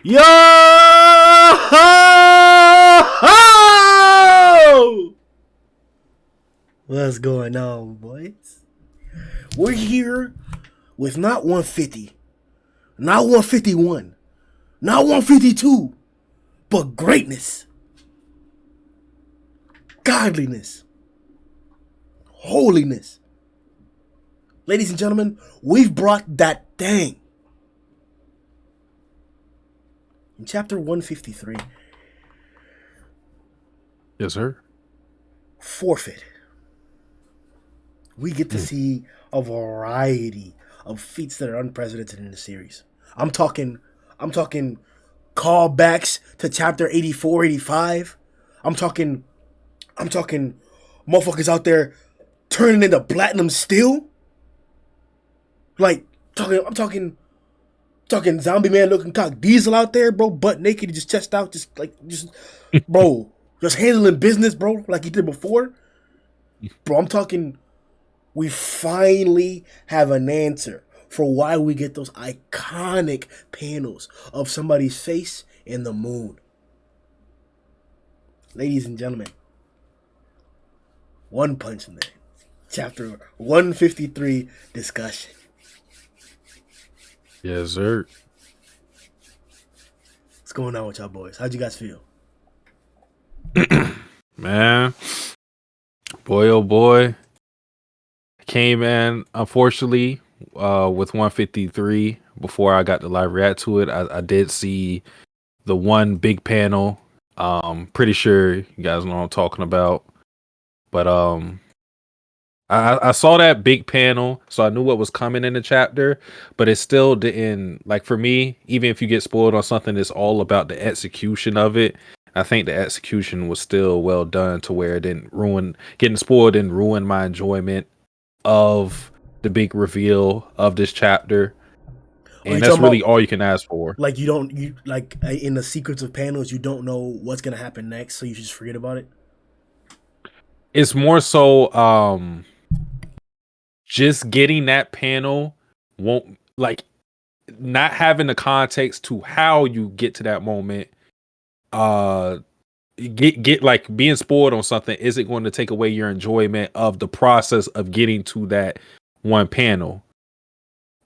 Yo! What's going on, boys? We're here with not 150, not 151, not 152, but greatness, godliness, holiness. Ladies and gentlemen, we've brought that thing. In chapter 153, Yes, sir. Forfeit, we get to see a variety of feats that are unprecedented in the series. I'm talking callbacks to chapter 84, 85. I'm talking motherfuckers out there turning into platinum steel. Like I'm talking zombie man looking cock diesel out there, bro, butt naked, just chest out, just bro, just handling business, bro, like he did before. Bro, I'm talking we finally have an answer for why we get those iconic panels of somebody's face in the moon. Ladies and gentlemen, One Punch Man, chapter 153 discussion. Yes, sir. What's going on with y'all boys? How'd you guys feel? Man, boy, oh boy. Came in, unfortunately, with 153 before I got to live react to it. I did see the one big panel. Pretty sure you guys know what I'm talking about. But I saw that big panel, so I knew what was coming in the chapter, but it still didn't, like, for me, even if you get spoiled on something, it's all about the execution of it. I think the execution was still well done to where it didn't ruin, getting spoiled didn't ruin my enjoyment of the big reveal of this chapter. And that's really all you can ask for. Like you in the sequence of panels, you don't know what's gonna happen next, so you just forget about it. It's more so just getting that panel won't, like, not having the context to how you get to that moment. Get like being spoiled on something isn't going to take away your enjoyment of the process of getting to that one panel.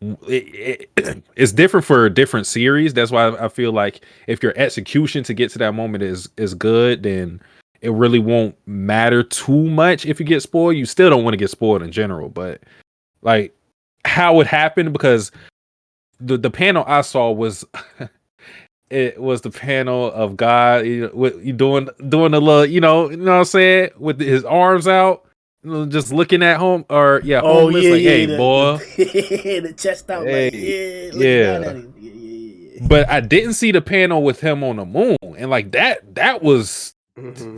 It's different for a different series. That's why I feel like if your execution to get to that moment is good, then it really won't matter too much if you get spoiled. You still don't want to get spoiled in general, but like how it happened, because the panel I saw was it was the panel of God, you doing the little, you know what I'm saying, with his arms out, just looking at home, or homeless, like, hey, boy, the chest out, hey, like, looking down at him. Yeah. But I didn't see the panel with him on the moon, and like that was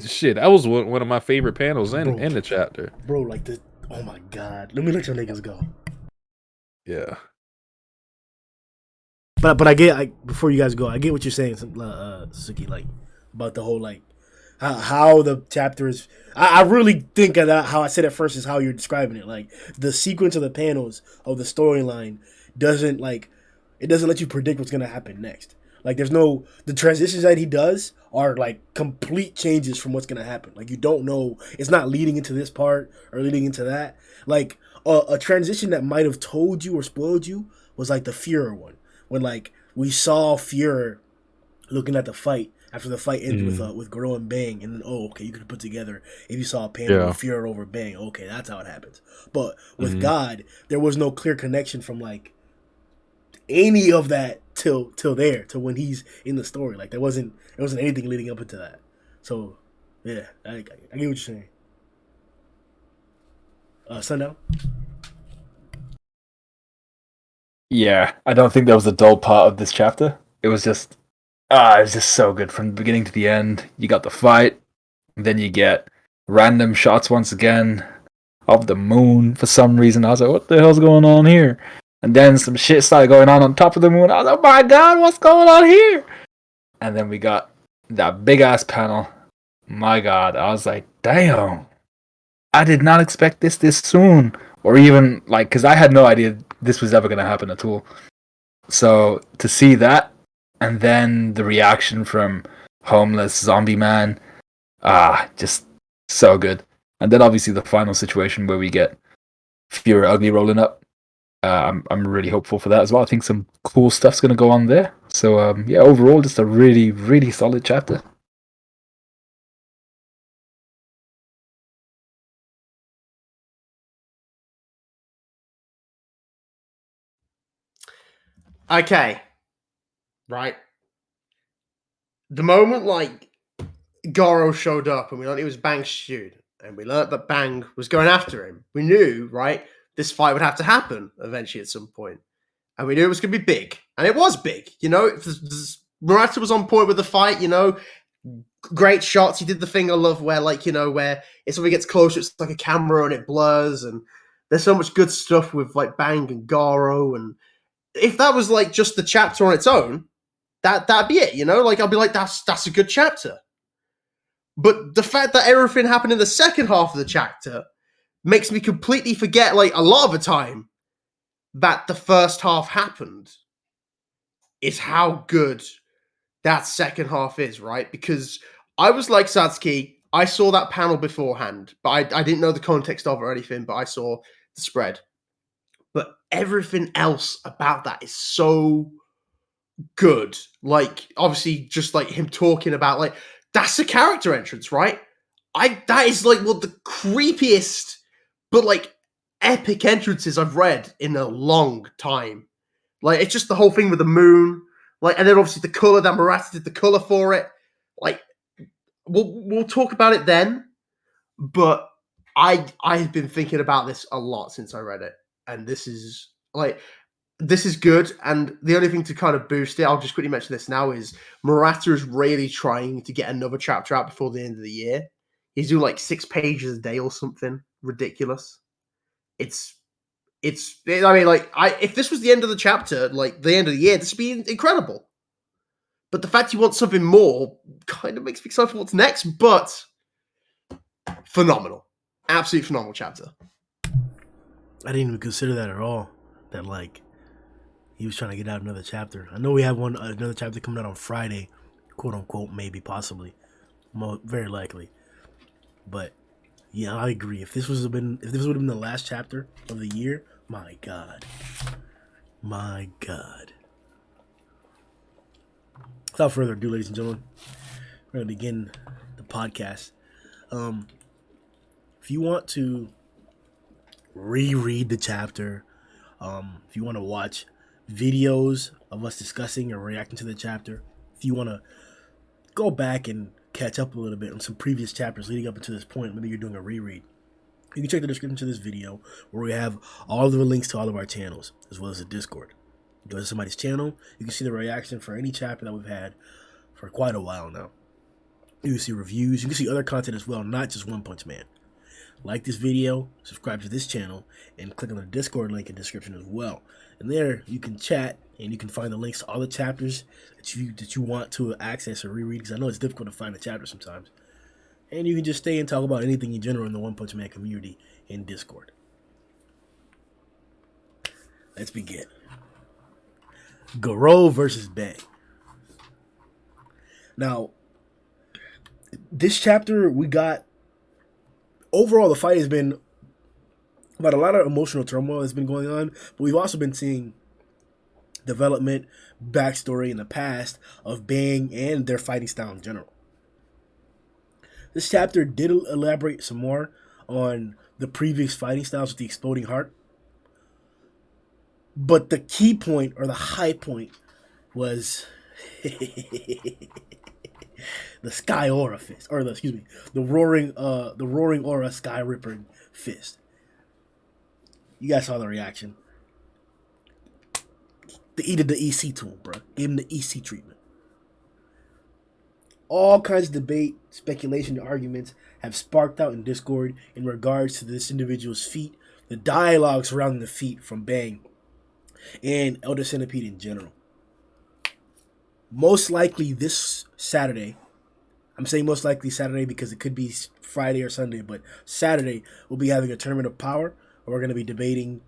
shit. That was one of my favorite panels in the chapter, bro. Like the, oh my god, let me let your niggas go. Yeah. But I get, before you guys go, I get what you're saying, Suki, like about the whole, like how the chapter is. I really think of that, how I said it first is how you're describing it. Like the sequence of the panels of the storyline doesn't let you predict what's gonna happen next. Like the transitions that he does are like complete changes from what's gonna happen. Like you don't know, it's not leading into this part or leading into that. Like a transition that might have told you or spoiled you was like the Führer one. When like we saw Führer looking at the fight after the fight ended with Garo and Bang, and then okay, you could put together if you saw a panel with Führer over Bang, okay, that's how it happens. But with God, there was no clear connection from like any of that till when he's in the story. Like there wasn't anything leading up into that. So yeah, I get what you're saying. Sundown. Yeah, I don't think that was a dull part of this chapter. It was just so good from the beginning to the end. You got the fight, then you get random shots once again of the moon for some reason. I was like, what the hell's going on here? And then some shit started going on top of the moon. I was like, oh my god, what's going on here? And then we got that big ass panel. My god, I was like, damn. I did not expect this soon. Or even, like, because I had no idea this was ever going to happen at all. So, to see that and then the reaction from homeless zombie man, just so good. And then obviously the final situation where we get Fear Ugly rolling up. I'm really hopeful for that as well. I think some cool stuff's going to go on there. So yeah, overall, just a really, really solid chapter. Okay. Right. The moment like Garo showed up and we learned it was Bang's student, and we learned that Bang was going after him, we knew, right, this fight would have to happen eventually at some point. And we knew it was going to be big. And it was big. You know, Murata was on point with the fight, you know, great shots. He did the thing I love where, like, you know, where if somebody gets closer, it's like a camera and it blurs. And there's so much good stuff with, like, Bang and Garo. And if that was, like, just the chapter on its own, that'd be it, you know? Like, I'll be like, that's a good chapter. But the fact that everything happened in the second half of the chapter makes me completely forget, like, a lot of the time that the first half happened is how good that second half is, right? Because I was like Satsuki, I saw that panel beforehand, but I didn't know the context of it or anything, but I saw the spread. But everything else about that is so good. Like, obviously, just like him talking about, like, that's a character entrance, right? That is like one of the creepiest, but like epic entrances I've read in a long time. Like, it's just the whole thing with the moon, like, and then obviously the color that Murata did the color for it. Like, we'll talk about it then, but I've been thinking about this a lot since I read it, and this is good. And the only thing to kind of boost it, I'll just quickly mention this now, is Murata is really trying to get another chapter out before the end of the year. He's doing like 6 pages a day or something ridiculous. I mean, like, if this was the end of the chapter, like the end of the year, this would be incredible. But the fact you want something more kind of makes me excited for what's next. But phenomenal, absolutely phenomenal chapter. I didn't even consider that at all. That like he was trying to get out another chapter. I know we have another chapter coming out on Friday, quote unquote, maybe, possibly, very likely. But yeah, I agree. If this would have been the last chapter of the year, my God. Without further ado, ladies and gentlemen, we're gonna begin the podcast. If you want to reread the chapter, if you want to watch videos of us discussing or reacting to the chapter, if you want to go back and catch up a little bit on some previous chapters leading up until this point, maybe you're doing a reread, you can check the description to this video where we have all of the links to all of our channels, as well as the Discord. Go to somebody's channel, you can see the reaction for any chapter that we've had for quite a while now. You can see reviews, you can see other content as well, not just One Punch Man. Like this video, subscribe to this channel, and click on the Discord link in the description as well. And there you can chat, and you can find the links to all the chapters that you want to access or reread, because I know it's difficult to find a chapter sometimes. And you can just stay and talk about anything in general in the One Punch Man community in Discord. Let's begin. Garou versus Bang. Now, this chapter we got, overall the fight has been about a lot of emotional turmoil that's been going on, but we've also been seeing development, backstory in the past of Bang and their fighting style in general. This chapter did elaborate some more on the previous fighting styles with the exploding heart, but the key point, or the high point, was the Sky Aura fist, or the roaring aura Sky Ripper fist. You guys saw the reaction. They eated the EC to him, bro. Gave him the EC treatment. All kinds of debate, speculation, and arguments have sparked out in Discord in regards to this individual's feat, the dialogue surrounding the feat from Bang, and Elder Centipede in general. Most likely this Saturday, I'm saying most likely Saturday because it could be Friday or Sunday, but Saturday we'll be having a Tournament of Power, where we're going to be debating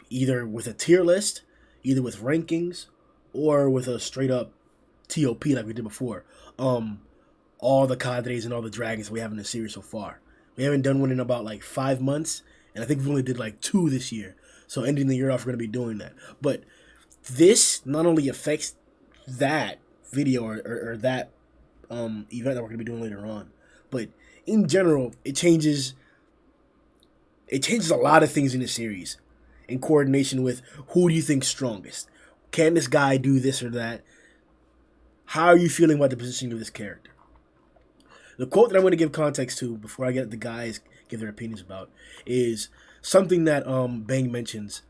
either with a tier list, either with rankings, or with a straight up TOP like we did before. All the cadres and all the dragons we have in the series so far. We haven't done one in about like 5 months, and I think we only did like 2 this year. So ending the year off, we're gonna be doing that. But this not only affects that video or that event that we're gonna be doing later on, but in general, it changes a lot of things in the series in coordination with who do you think's strongest. Can this guy do this or that? How are you feeling about the positioning of this character? The quote that I'm going to give context to before I get the guys give their opinions about is something that Bang mentions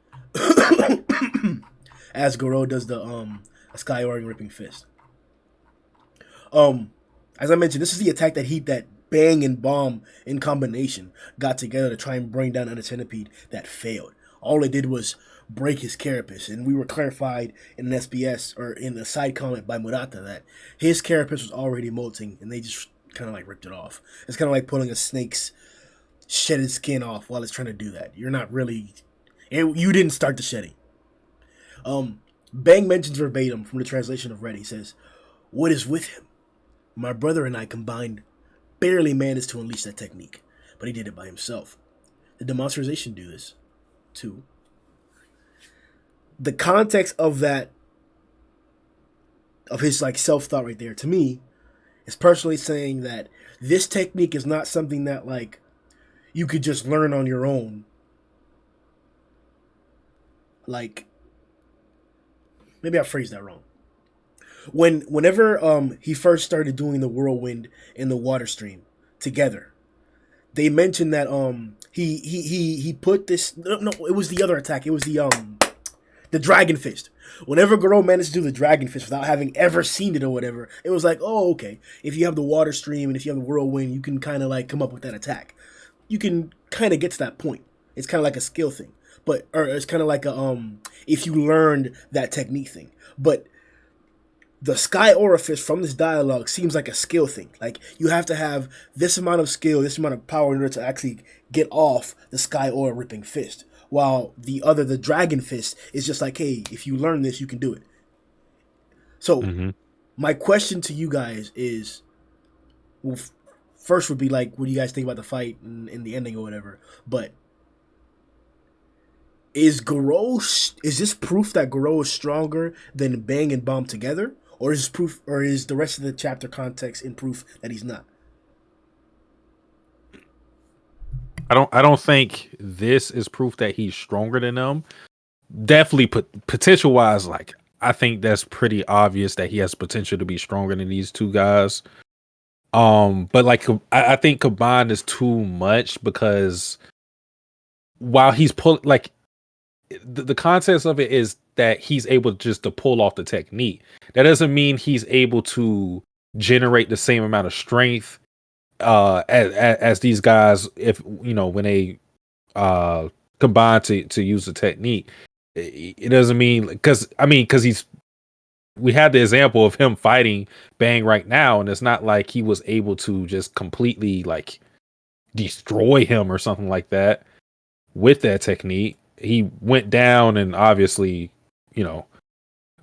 as Garou does the Sky Oring Ripping Fist. As I mentioned, this is the attack that Bang and Bomb in combination got together to try and bring down a centipede that failed. All it did was break his carapace, and we were clarified in an SBS or in a side comment by Murata that his carapace was already molting, and they just kind of like ripped it off. It's kind of like pulling a snake's shedded skin off while it's trying to do that. You're not really, you didn't start the shedding. Bang mentions verbatim from the translation of Red. He says, "What is with him? My brother and I combined barely managed to unleash that technique, but he did it by himself. Did the monsterization do this too?" The context of that, of his like self-thought right there, to me, is personally saying that this technique is not something that like you could just learn on your own. Like, maybe I phrased that wrong. Whenever he first started doing the whirlwind and the water stream together, they mentioned that he put this, no, it was the other attack. It was the dragon fist. Whenever Garou managed to do the dragon fist without having ever seen it or whatever, it was like, oh, okay. If you have the water stream and if you have the whirlwind, you can kind of like come up with that attack. You can kind of get to that point. It's kind of like a skill thing, or it's kind of like a if you learned that technique thing. But the Sky Orifice from this dialogue seems like a skill thing. Like, you have to have this amount of skill, this amount of power in order to actually get off the Sky Aura Ripping Fist. While the Dragon Fist is just like, hey, if you learn this, you can do it. So, my question to you guys is, well, first would be like, what do you guys think about the fight and the ending or whatever? But is this proof that Garou is stronger than Bang and Bomb together? Or is the rest of the chapter context in proof that he's not? I don't think this is proof that he's stronger than them. Definitely potential wise, like I think that's pretty obvious that he has potential to be stronger than these two guys. But like I think combined is too much, because while he's like the context of it is that he's able just to pull off the technique. That doesn't mean he's able to generate the same amount of strength as these guys, if you know, when they combine to use the technique. It doesn't mean, because we had the example of him fighting Bang right now, and it's not like he was able to just completely like destroy him or something like that with that technique. He went down, and obviously, you know,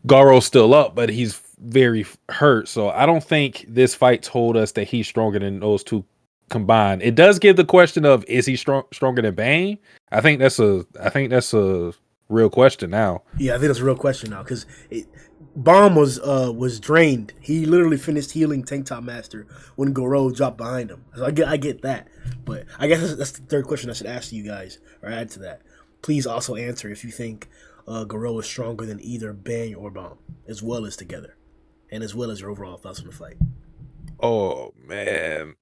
Garou's still up, but he's very hurt. So I don't think this fight told us that he's stronger than those two combined. It does give the question of, is he stronger than Bang? I think that's a real question now. Yeah, I think that's a real question now, because Bomb was drained. He literally finished healing Tank Top Master when Garou dropped behind him. So I get that, but I guess that's the third question I should ask you guys or add to that. Please also answer if you think Garou is stronger than either Bang or Bomb, as well as together, and as well as your overall thoughts on the fight. Oh man,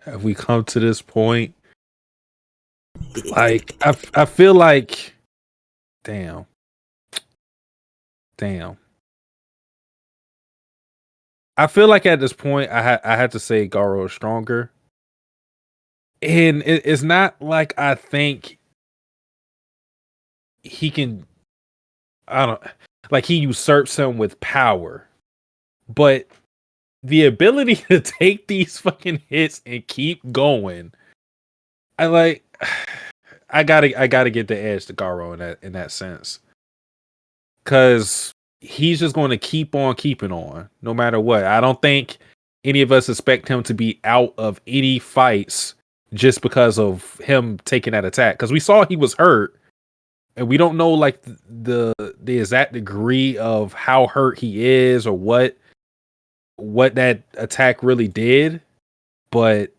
have we come to this point? Like I feel like, damn. I feel like at this point I had to say Garou is stronger. And it's not like I think he can, I don't, like he usurps him with power, but the ability to take these fucking hits and keep going, I like, I gotta get the edge to Garo in that sense, because he's just going to keep on keeping on no matter what. I don't think any of us expect him to be out of any fights just because of him taking that attack, because we saw he was hurt, and we don't know like the exact degree of how hurt he is or what that attack really did. But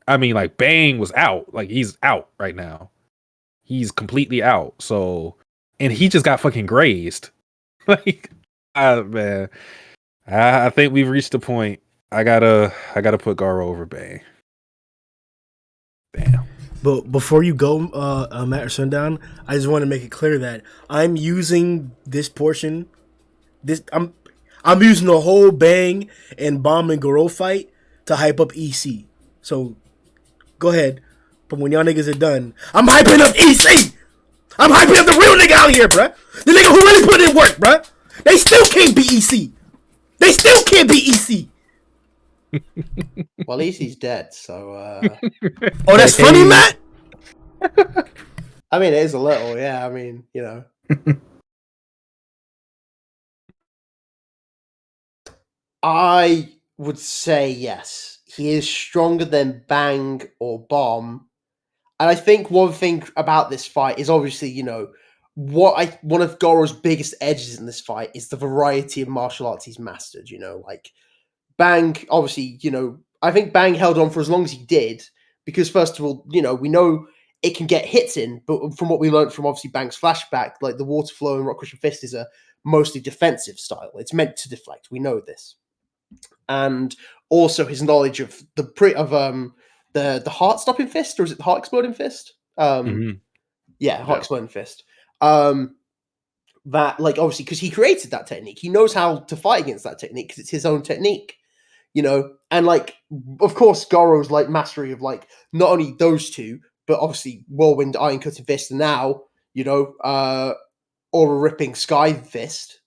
I mean, like, Bang was out. Like, he's out right now. He's completely out. So, and he just got fucking grazed. Like, man, I think we've reached the point. I gotta put Garo over Bang. Damn. But before you go, Matt or Sundown, I just want to make it clear that I'm using this portion. I'm using the whole Bang and Bomb and Garou fight to hype up EC. So go ahead. But when y'all niggas are done, I'm hyping up EC. I'm hyping up the real nigga out here, bruh. The nigga who really put in work, bruh. They still can't beat EC. They still can't beat EC. Well, EC's dead, so. Oh, that's funny, Matt? I mean, it is a little, yeah. I mean, you know. I would say yes. He is stronger than Bang or Bomb. And I think one thing about this fight is obviously, you know, one of Goro's biggest edges in this fight is the variety of martial arts he's mastered, you know, like Bang, obviously, you know, I think Bang held on for as long as he did because, first of all, you know, we know it can get hits in, but from what we learned from obviously Bang's flashback, like the water flow and Rock Crushing Fist is a mostly defensive style. It's meant to deflect. We know this. And also his knowledge of the heart stopping fist, or is it the heart exploding fist? Yeah, heart exploding fist. That, like, obviously, because he created that technique, he knows how to fight against that technique because it's his own technique, you know. And like, of course, Garo's like mastery of like not only those two, but obviously Whirlwind, Iron Cutting Fist, and now, you know, Aura Ripping Sky Fist.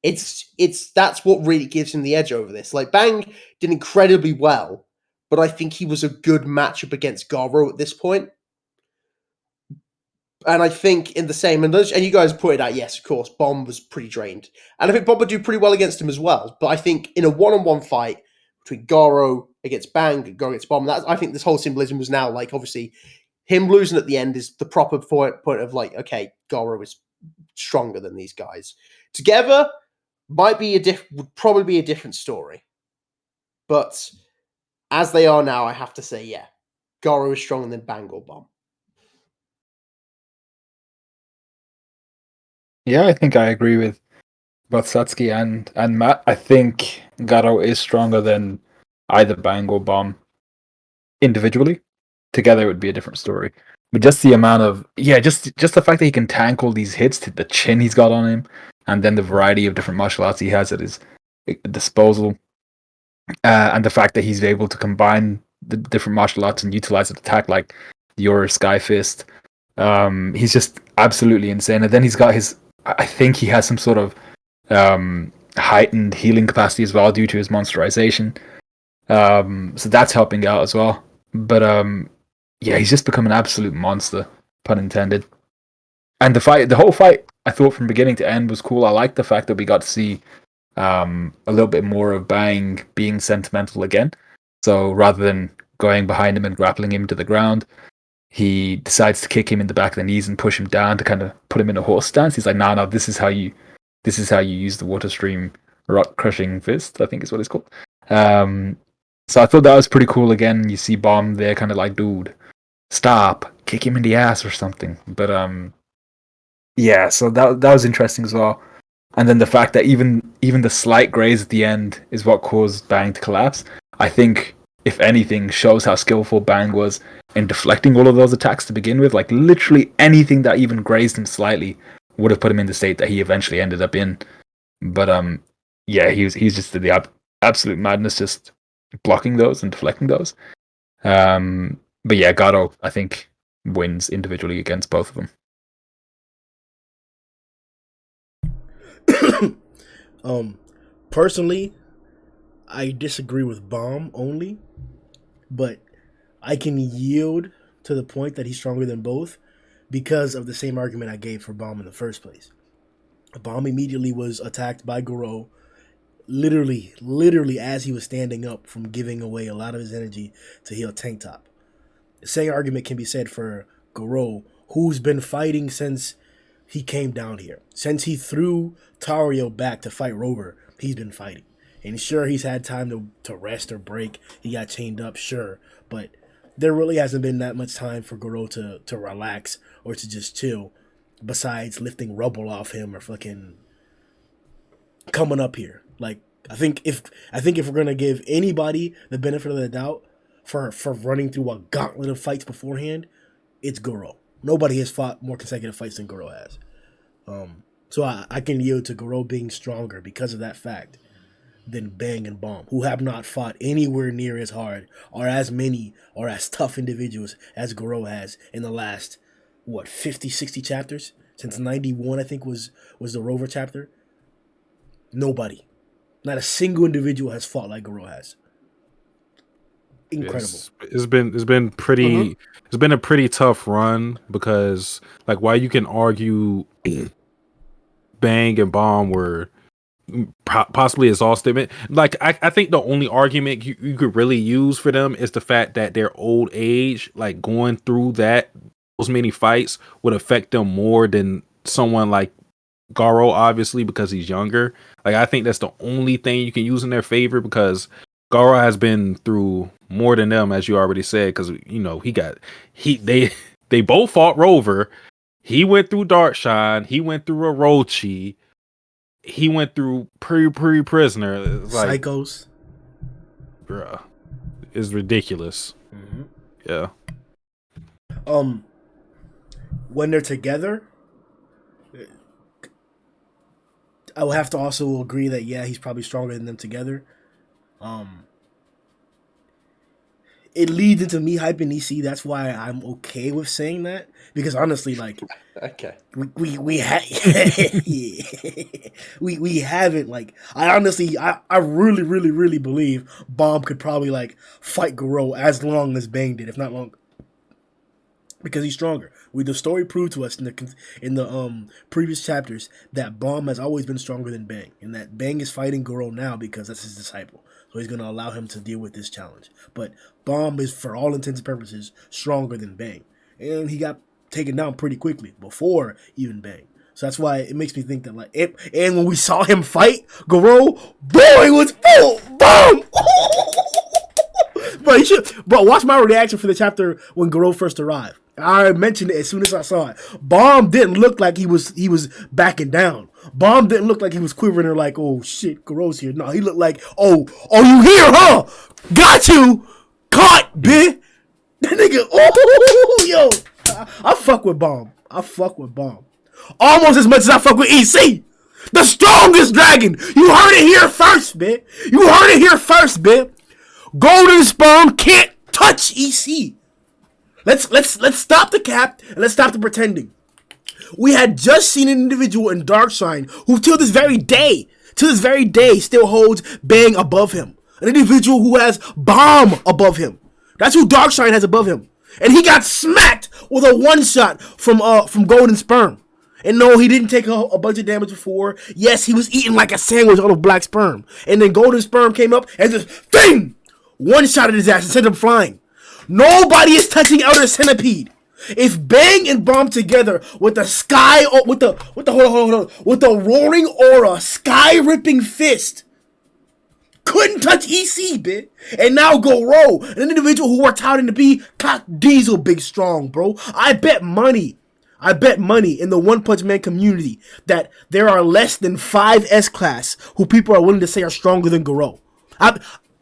It's that's what really gives him the edge over this. Like, Bang did incredibly well, but I think he was a good matchup against Garo at this point. And I think in the same, and you guys pointed out, yes, of course, Bomb was pretty drained. And I think Bomb would do pretty well against him as well. But I think in a one-on-one fight between Garo against Bang and Garo against Bomb, I think this whole symbolism was now, like, obviously, him losing at the end is the proper point of, like, okay, Garo is stronger than these guys. Together, would probably be a different story. But as they are now, I have to say, yeah, Garo is stronger than Bang or Bomb. Yeah, I think I agree with both Satsuki and Matt. I think Garo is stronger than either Bang or Bomb individually. Together it would be a different story. But just the amount of just the fact that he can tank all these hits, to the chin he's got on him, and then the variety of different martial arts he has at his disposal, and the fact that he's able to combine the different martial arts and utilize an attack like your Sky Fist. He's just absolutely insane. And then he's got I think he has some sort of heightened healing capacity as well due to his monsterization. So that's helping out as well. But yeah, he's just become an absolute monster, pun intended. And the whole fight, I thought from beginning to end was cool. I liked the fact that we got to see a little bit more of Bang being sentimental again. So rather than going behind him and grappling him to the ground, he decides to kick him in the back of the knees and push him down to kind of put him in a horse stance. He's like, no, this is how you use the water stream rock crushing fist, I think is what it's called. So I thought that was pretty cool. Again, you see Bomb there kind of like, dude, stop, kick him in the ass or something. But yeah, so that was interesting as well. And then the fact that even the slight graze at the end is what caused Bang to collapse, I think, if anything, shows how skillful Bang was in deflecting all of those attacks to begin with. Like, literally anything that even grazed him slightly would have put him in the state that he eventually ended up in. But yeah, he's just the absolute madness, just blocking those and deflecting those. But yeah, Garo, I think, wins individually against both of them. Personally, I disagree with Bomb only, but I can yield to the point that he's stronger than both because of the same argument I gave for Bomb in the first place. Bomb immediately was attacked by Garou, literally as he was standing up from giving away a lot of his energy to heal Tank Top. The same argument can be said for Garou, who's been fighting since he came down here. Since he threw Tario back to fight Rover, he's been fighting. And sure, he's had time to rest or break. He got chained up, sure. But there really hasn't been that much time for Garou to relax or to just chill, besides lifting rubble off him or fucking coming up here. Like, I think if we're gonna give anybody the benefit of the doubt for running through a gauntlet of fights beforehand, it's Garou. Nobody has fought more consecutive fights than Garou has. So I can yield to Garou being stronger because of that fact than Bang and Bomb, who have not fought anywhere near as hard or as many or as tough individuals as Garou has in the last, 50, 60 chapters? Since 91, I think, was the Rover chapter. Nobody. Not a single individual has fought like Garou has. Incredible. It's been pretty. It's been a pretty tough run because, like, while you can argue Bang and Bomb were possibly exhausted, like I think the only argument you could really use for them is the fact that their old age, like going through those many fights, would affect them more than someone like Garou, obviously, because he's younger. Like, I think that's the only thing you can use in their favor, because Garou has been through more than them, as you already said, because they both fought Rover. He went through Darkshine. He went through Orochi. He went through Prisoner. Like, Psychos. Bruh. It's ridiculous. Mm-hmm. Yeah. When they're together, I will have to also agree that, yeah, he's probably stronger than them together. It leads into me hyping EC. That's why I'm okay with saying that, because honestly, like, Okay. we haven't, like, I really believe Bomb could probably, like, fight Garou as long as Bang did, if not longer, because he's stronger. The story proved to us in the previous chapters that Bomb has always been stronger than Bang, and that Bang is fighting Garou now because that's his disciple. So he's going to allow him to deal with this challenge. But Bomb is, for all intents and purposes, stronger than Bang. And he got taken down pretty quickly before even Bang. So that's why it makes me think that, like, and when we saw him fight Garou, boy, it was full Bomb! Bro, watch my reaction for the chapter when Garou first arrived. I mentioned it as soon as I saw it. Bomb didn't look like he was backing down. Bomb didn't look like he was quivering or like, oh shit, Garou's here. No, he looked like, oh, you here, huh? Got you! Caught, bitch! That nigga, oh, yo. I fuck with Bomb. Almost as much as I fuck with EC. The strongest dragon. You heard it here first, bitch. Golden Sperm can't touch EC. Let's stop the cap and let's stop the pretending. We had just seen an individual in Darkshine who till this very day still holds Bang above him. An individual who has Bomb above him. That's who Darkshine has above him. And he got smacked with a one-shot from Golden Sperm. And no, he didn't take a bunch of damage before. Yes, he was eating like a sandwich out of black sperm. And then Golden Sperm came up and just thing! One-shotted his ass and sent him flying. Nobody is touching Elder Centipede. If Bang and Bomb together with the sky, with the roaring aura, sky ripping fist, couldn't touch EC, bitch. And now Garou, an individual who we're touting to be Cock Diesel big strong, bro. I bet money in the One Punch Man community that there are less than 5 S-Class who people are willing to say are stronger than Garou.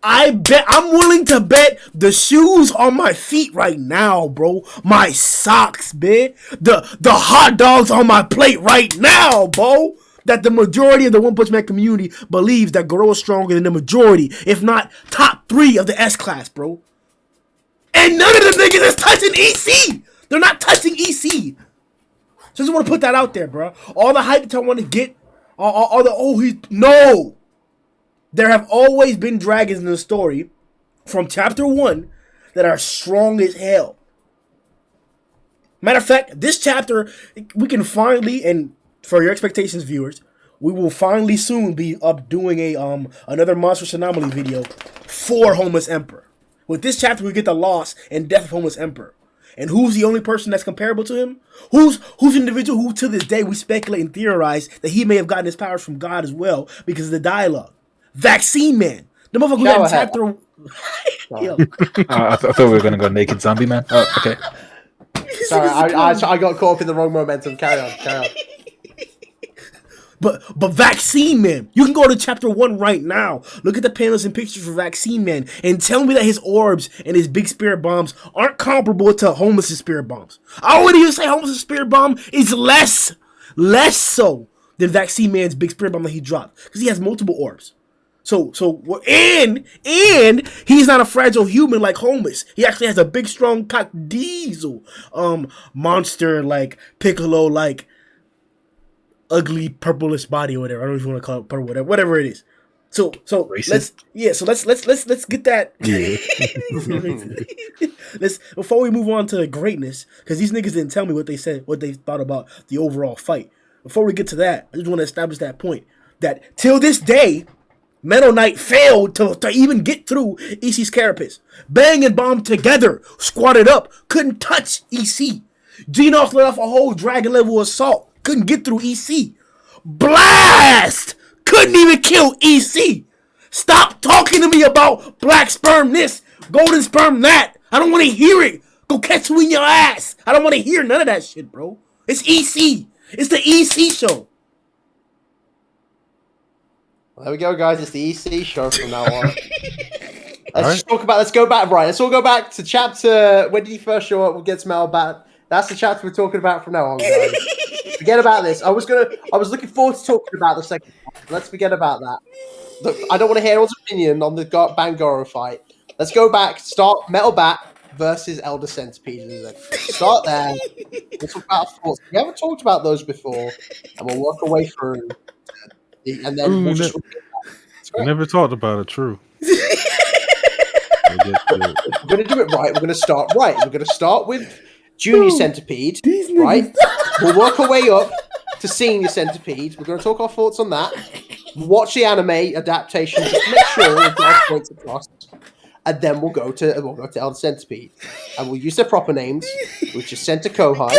I'm willing to bet the shoes on my feet right now, bro. My socks, bitch. The hot dogs on my plate right now, bro. That the majority of the One Punch Man community believes that Garou is stronger than the majority, if not top 3 of the S-Class, bro. And none of the niggas is touching EC. They're not touching EC. So I just want to put that out there, bro. All the hype that I want to get, no. There have always been dragons in the story from chapter 1 that are strong as hell. Matter of fact, this chapter we can finally, and for your expectations, viewers, we will finally soon be up doing a another Monstrous Anomaly video for Homeless Emperor. With this chapter, we get the loss and death of Homeless Emperor. And who's the only person that's comparable to him? Who's an individual who to this day we speculate and theorize that he may have gotten his powers from God as well because of the dialogue? Vaccine Man. The motherfucker who got chapter. Yo. I thought we were gonna go Naked Zombie Man. Oh, okay. Sorry, I got caught up in the wrong momentum. Carry on. But Vaccine Man, you can go to chapter 1 right now. Look at the panels and pictures for Vaccine Man and tell me that his orbs and his big spirit bombs aren't comparable to Homeless's spirit bombs. I would even say Homeless's spirit bomb is less so than Vaccine Man's big spirit bomb that he dropped because he has multiple orbs. And he's not a fragile human like Homeless. He actually has a big, strong cock diesel monster like Piccolo like ugly purplish body or whatever. I don't know if you want to call it purple, whatever it is. So Racist? let's get that. Yeah. Let's before we move on to greatness, because these niggas didn't tell me what they thought about the overall fight. Before we get to that, I just want to establish that point that till this day, Metal Knight failed to even get through EC's carapace. Bang and Bomb together, squatted up, couldn't touch EC. Genos let off a whole dragon level assault. Couldn't get through EC. Blast! Couldn't even kill EC. Stop talking to me about black sperm this, golden sperm that. I don't want to hear it. Go catch you in your ass. I don't want to hear none of that shit, bro. It's EC. It's the EC show. Well, there we go, guys. It's the EC show from now on. Let's go back. Right. Let's all go back to chapter. When did he first show up? We'll get to Bat. That's the chapter we're talking about from now on, guys. Forget about this. I was looking forward to talking about the second part. Let's forget about that. Look, I don't want to hear anyone's opinion on the Bang Garou fight. Let's go back. Start Metal Bat versus Elder Centipede. Start there. Let's talk about thoughts. We haven't talked about those before, and we'll work our way through. And then we'll just. We never talked about it. True. We're going to do it right. We're going to start right. We're going to start with Junior Centipede, right? We'll work our way up to Senior Centipede. We're going to talk our thoughts on that. Watch the anime adaptation just to make sure we've got our points across. And then we'll go to Elder Centipede. And we'll use their proper names, which is Center Kohai,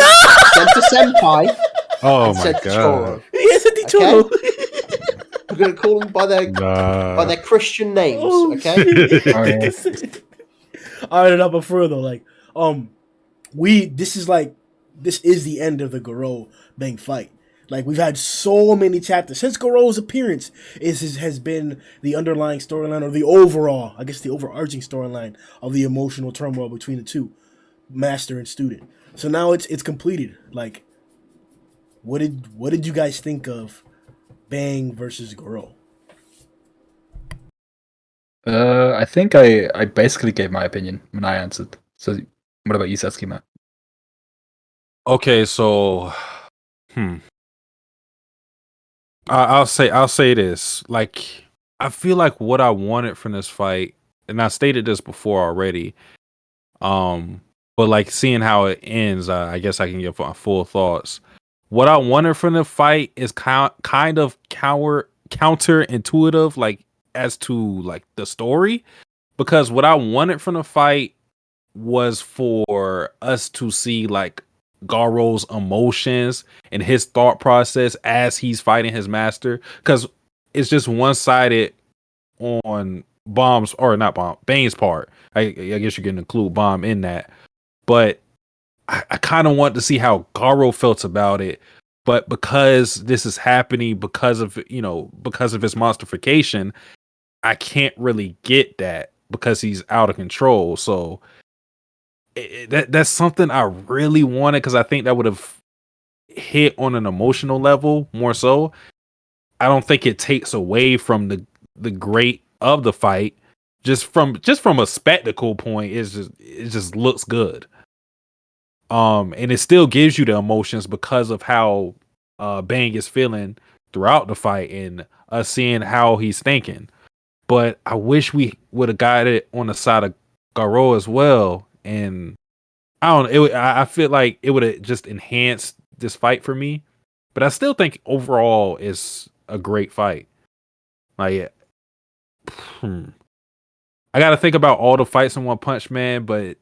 Center Senpai, Oh and my Center god. Choro. Yes, Choro. We're going to call them by their Christian names, okay? All right, but for real though, like, this is the end of the Garo Bang fight. Like, we've had so many chapters since Garou's appearance. Has been the underlying storyline, or the overarching storyline of the emotional turmoil between the two, master and student. So now it's completed. Like, what did you guys think of Bang versus Garou? I think I basically gave my opinion when I answered. So what about you, Satsuki, Matt? Okay, so I'll say this. Like, I feel like what I wanted from this fight, and I stated this before already, but like seeing how it ends, I guess I can give my full thoughts. What I wanted from the fight is kind of counterintuitive, like, as to like the story, because what I wanted from the fight was for us to see like Garou's emotions and his thought process as he's fighting his master, because it's just one-sided on Bang's part. I guess you can include Bomb in that, but I kind of want to see how Garou felt about it. But because this is happening because of his monstrification, I can't really get that because he's out of control. So that's something I really wanted, because I think that would have hit on an emotional level more so. I don't think it takes away from the great of the fight. Just from a spectacle point, it just looks good. And it still gives you the emotions because of how Bang is feeling throughout the fight and us seeing how he's thinking. But I wish we would have got it on the side of Garou as well. And I don't. I feel like it would have just enhanced this fight for me, but I still think overall it's a great fight. Like, I got to think about all the fights in One Punch Man, but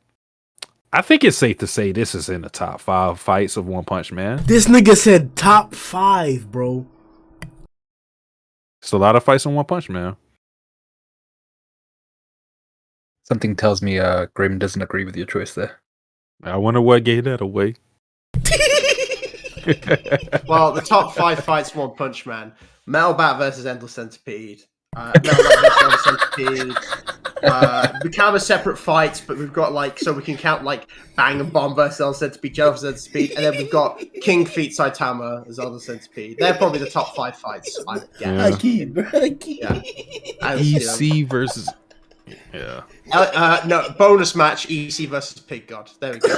I think it's safe to say this is in the top 5 fights of One Punch Man. This nigga said top 5, bro. It's a lot of fights in One Punch Man. Something tells me Grim doesn't agree with your choice there. I wonder what gave that away. Well, the top 5 fights One Punch Man: Metal Bat versus Endless Centipede, Metal Bat versus Endless Centipede. We can have a separate fights, but we've got like, so we can count like Bang and Bomb versus Endless Centipede, Joe versus Endless Centipede, and then we've got King Feet Saitama as Endless Centipede. They're probably the top 5 fights, I guess. Yeah. I keep, bro. I keep. Yeah. As, you know. EC versus yeah. No, bonus match: EC versus Pig God. There we go.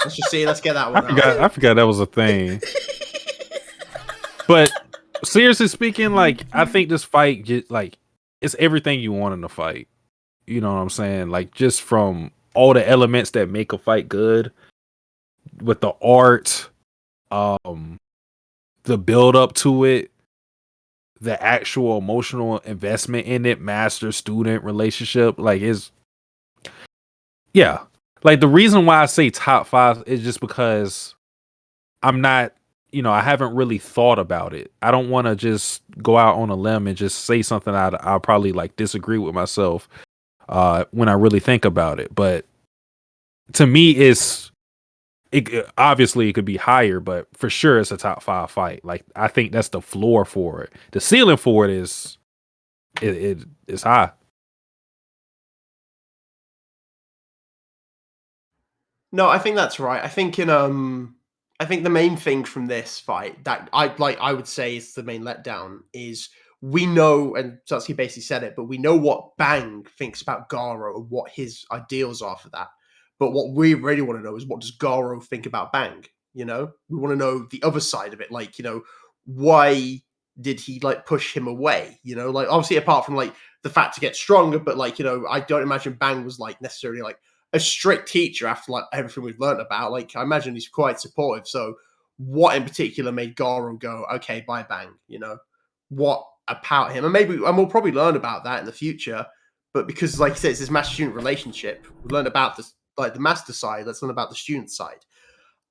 Let's just see. Let's get that one. I forgot that was a thing. But seriously speaking, like I think this fight just like it's everything you want in a fight. You know what I'm saying? Like just from all the elements that make a fight good, with the art, the build up to it, the actual emotional investment in it, master student relationship, like is yeah. Like the reason why I say top 5 is just because I'm not, I haven't really thought about it. I don't want to just go out on a limb and just say something I'll probably like disagree with myself when I really think about it. But to me, obviously it could be higher, but for sure it's a top 5 fight. Like I think that's the floor for it. The ceiling for it is high. No, I think that's right. I think I think the main thing from this fight that I would say is the main letdown is we know, and Satsuki basically said it, but we know what Bang thinks about Garo and what his ideals are for that. But what we really want to know is, what does Garo think about Bang? We want to know the other side of it. Like, why did he like push him away? Like obviously apart from like the fact to get stronger, but like, I don't imagine Bang was like necessarily like a strict teacher after like everything we've learned about. Like I imagine he's quite supportive. So what in particular made Garo go, okay, bye Bang? What about him? And we'll probably learn about that in the future. But because, like I said, it's this master-student relationship, we learn about this, like the master side. Let's learn about the student side.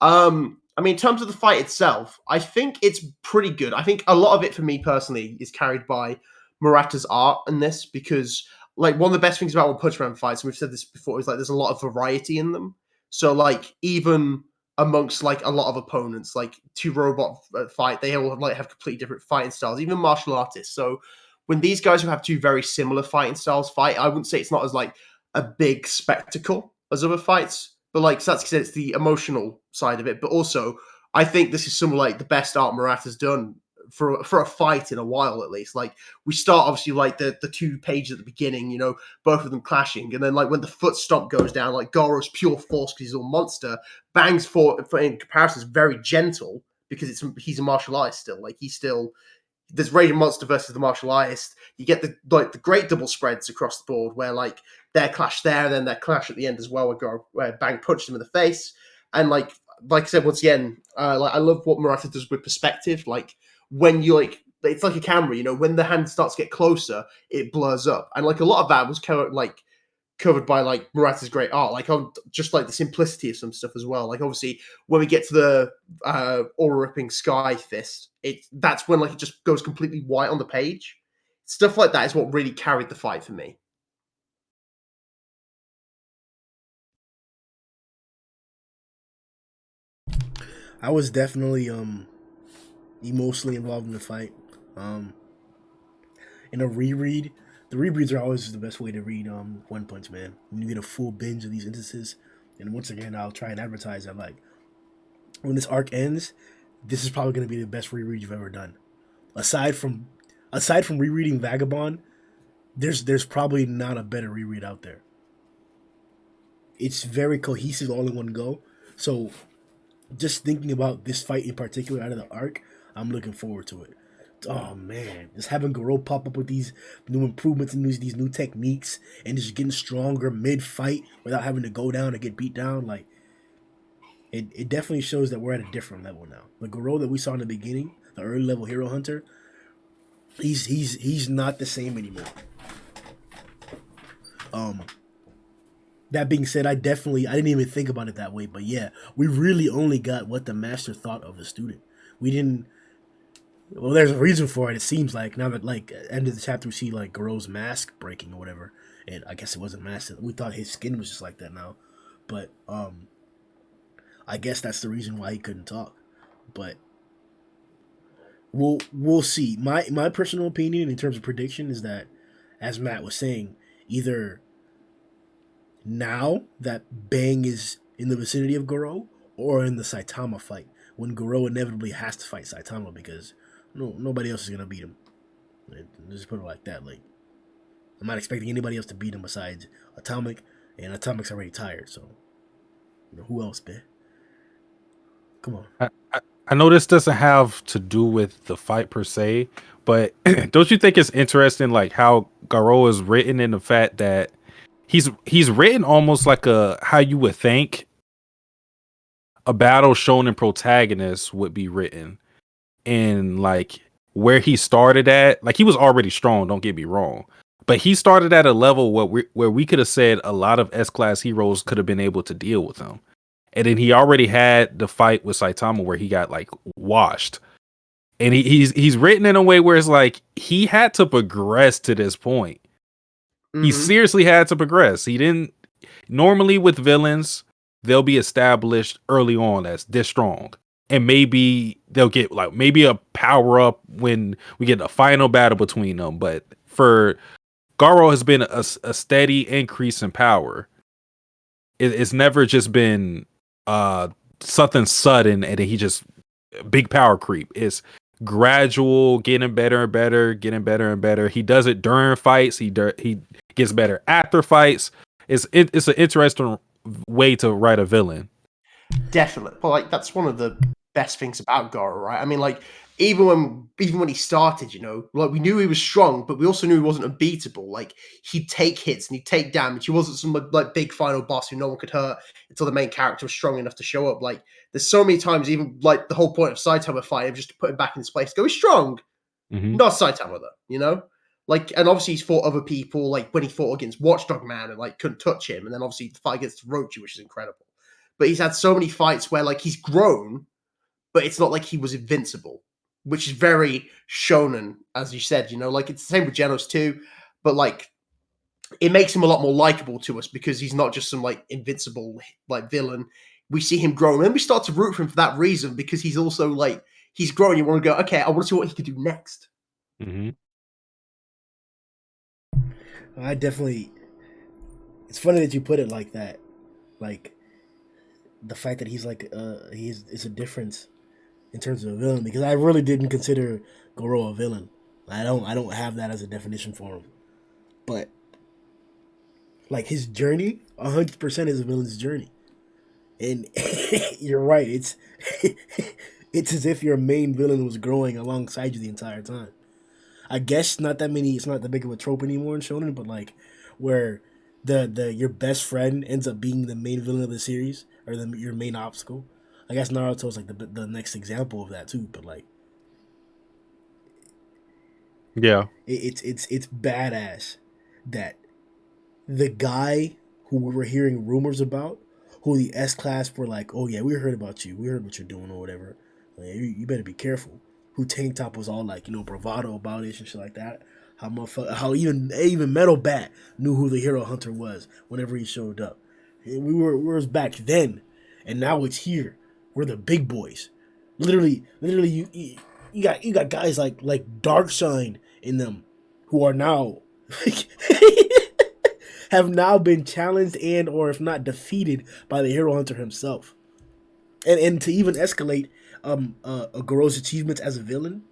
I mean, in terms of the fight itself, I think it's pretty good. I think a lot of it for me personally is carried by Murata's art in this, because like one of the best things about One Punch Man fights, and we've said this before, is like there's a lot of variety in them. So like even amongst like a lot of opponents, like two robot fight, they all like have completely different fighting styles, even martial artists. So when these guys who have two very similar fighting styles fight, I wouldn't say it's not as like a big spectacle as other fights, but like Satsuki said, it's the emotional side of it. But also, I think this is some of like the best art Murata's done for a fight in a while, at least. Like we start obviously like the 2 pages at the beginning, both of them clashing, and then like when the foot stomp goes down, like Goro's pure force because he's a monster. Bang's for in comparison is very gentle because he's a martial artist still. Like he's still, there's Raging Monster versus the martial artist. You get the great double spreads across the board where like their clash there and then their clash at the end as well, where Bang punched him in the face. And like I said, once again, like I love what Murata does with perspective. Like when you like, it's like a camera, when the hand starts to get closer, it blurs up. And like a lot of that was covered by like Murata's great art, like on just like the simplicity of some stuff as well. Like obviously when we get to the aura ripping sky fist, that's when like it just goes completely white on the page. Stuff like that is what really carried the fight for me. I was definitely emotionally involved in the fight. In a reread, the rereads are always the best way to read One Punch Man. When you get a full binge of these instances, and once again, I'll try and advertise that like when this arc ends, this is probably going to be the best reread you've ever done. Aside from rereading Vagabond, there's probably not a better reread out there. It's very cohesive all in one go. So just thinking about this fight in particular out of the arc, I'm looking forward to it. Oh man, just having Garou pop up with these new improvements and these new techniques, and just getting stronger mid fight without having to go down and get beat down. Like it definitely shows that we're at a different level now. The Garou that we saw in the beginning, the early level hero hunter, he's not the same anymore. That being said, I didn't even think about it that way, but yeah, we really only got what the master thought of the student. We didn't. Well, there's a reason for it. It seems like now that like end of the chapter we see like Garou's mask breaking or whatever, and I guess it wasn't mask. We thought his skin was just like that now, but I guess that's the reason why he couldn't talk. But we'll see. My personal opinion in terms of prediction is that, as Matt was saying, either now that Bang is in the vicinity of Garou or in the Saitama fight when Garou inevitably has to fight Saitama because nobody else is gonna beat him. Just put it like that. Like I'm not expecting anybody else to beat him besides Atomic, and Atomic's already tired. So who else, man? Come on. I know this doesn't have to do with the fight per se, but don't you think it's interesting, like how Garou is written in the fact that he's written almost like how you would think a battle shonen protagonist would be written, and like where he started at. Like he was already strong, don't get me wrong, but he started at a level where we could have said a lot of S-class heroes could have been able to deal with him. And then he already had the fight with Saitama where he got like washed. And he's written in a way where it's like he had to progress to this point. Mm-hmm. He seriously had to progress. He didn't normally with villains, they'll be established early on as this strong. And maybe they'll get like maybe a power up when we get a final battle between them. But for Garou has been a steady increase in power. It's never just been something sudden and then he just big power creep. It's gradual, getting better and better, getting better and better. He does it during fights. He gets better after fights. It's an interesting way to write a villain. Definitely. Well, like that's one of the best things about Garou, right? I mean, like even when he started, like we knew he was strong, but we also knew he wasn't unbeatable. Like he'd take hits and he'd take damage. He wasn't some like big final boss who no one could hurt until the main character was strong enough to show up. Like there's so many times, even like the whole point of Saitama fighting, just to put him back in his place. Go, he's strong. Mm-hmm. Not Saitama though, Like, and obviously he's fought other people, like when he fought against Watchdog Man and like couldn't touch him, and then obviously the fight against Rochi, which is incredible. But he's had so many fights where like he's grown, but it's not like he was invincible, which is very shonen, as you said, like it's the same with Genos too, but like it makes him a lot more likable to us because he's not just some like invincible like villain. We see him grow, and then we start to root for him for that reason because he's also like he's growing. You want to go, okay, I want to see what he could do next. Mm-hmm. I definitely. It's funny that you put it like that, like the fact that he's like it's a difference in terms of a villain because I really didn't consider Garou a villain. I don't have that as a definition for him, but like his journey, 100% is a villain's journey, and you're right. It's as if your main villain was growing alongside you the entire time. I guess it's not that big of a trope anymore in shonen, but like where your best friend ends up being the main villain of the series or your main obstacle. I guess Naruto is like the next example of that too, but like, yeah, it's badass that the guy who we were hearing rumors about, who the S-class were like, oh yeah, we heard about you, we heard what you're doing or whatever. Like, you better be careful. Who Tank Top was all like, bravado about it and shit like that. How even Metal Bat knew who the hero hunter was whenever he showed up. And we were back then, and now it's here. We're the big boys. Literally, you got guys like Darkshine in them, who are now have now been challenged and or if not defeated by the hero hunter himself. And to even escalate Garou's achievements as a villain,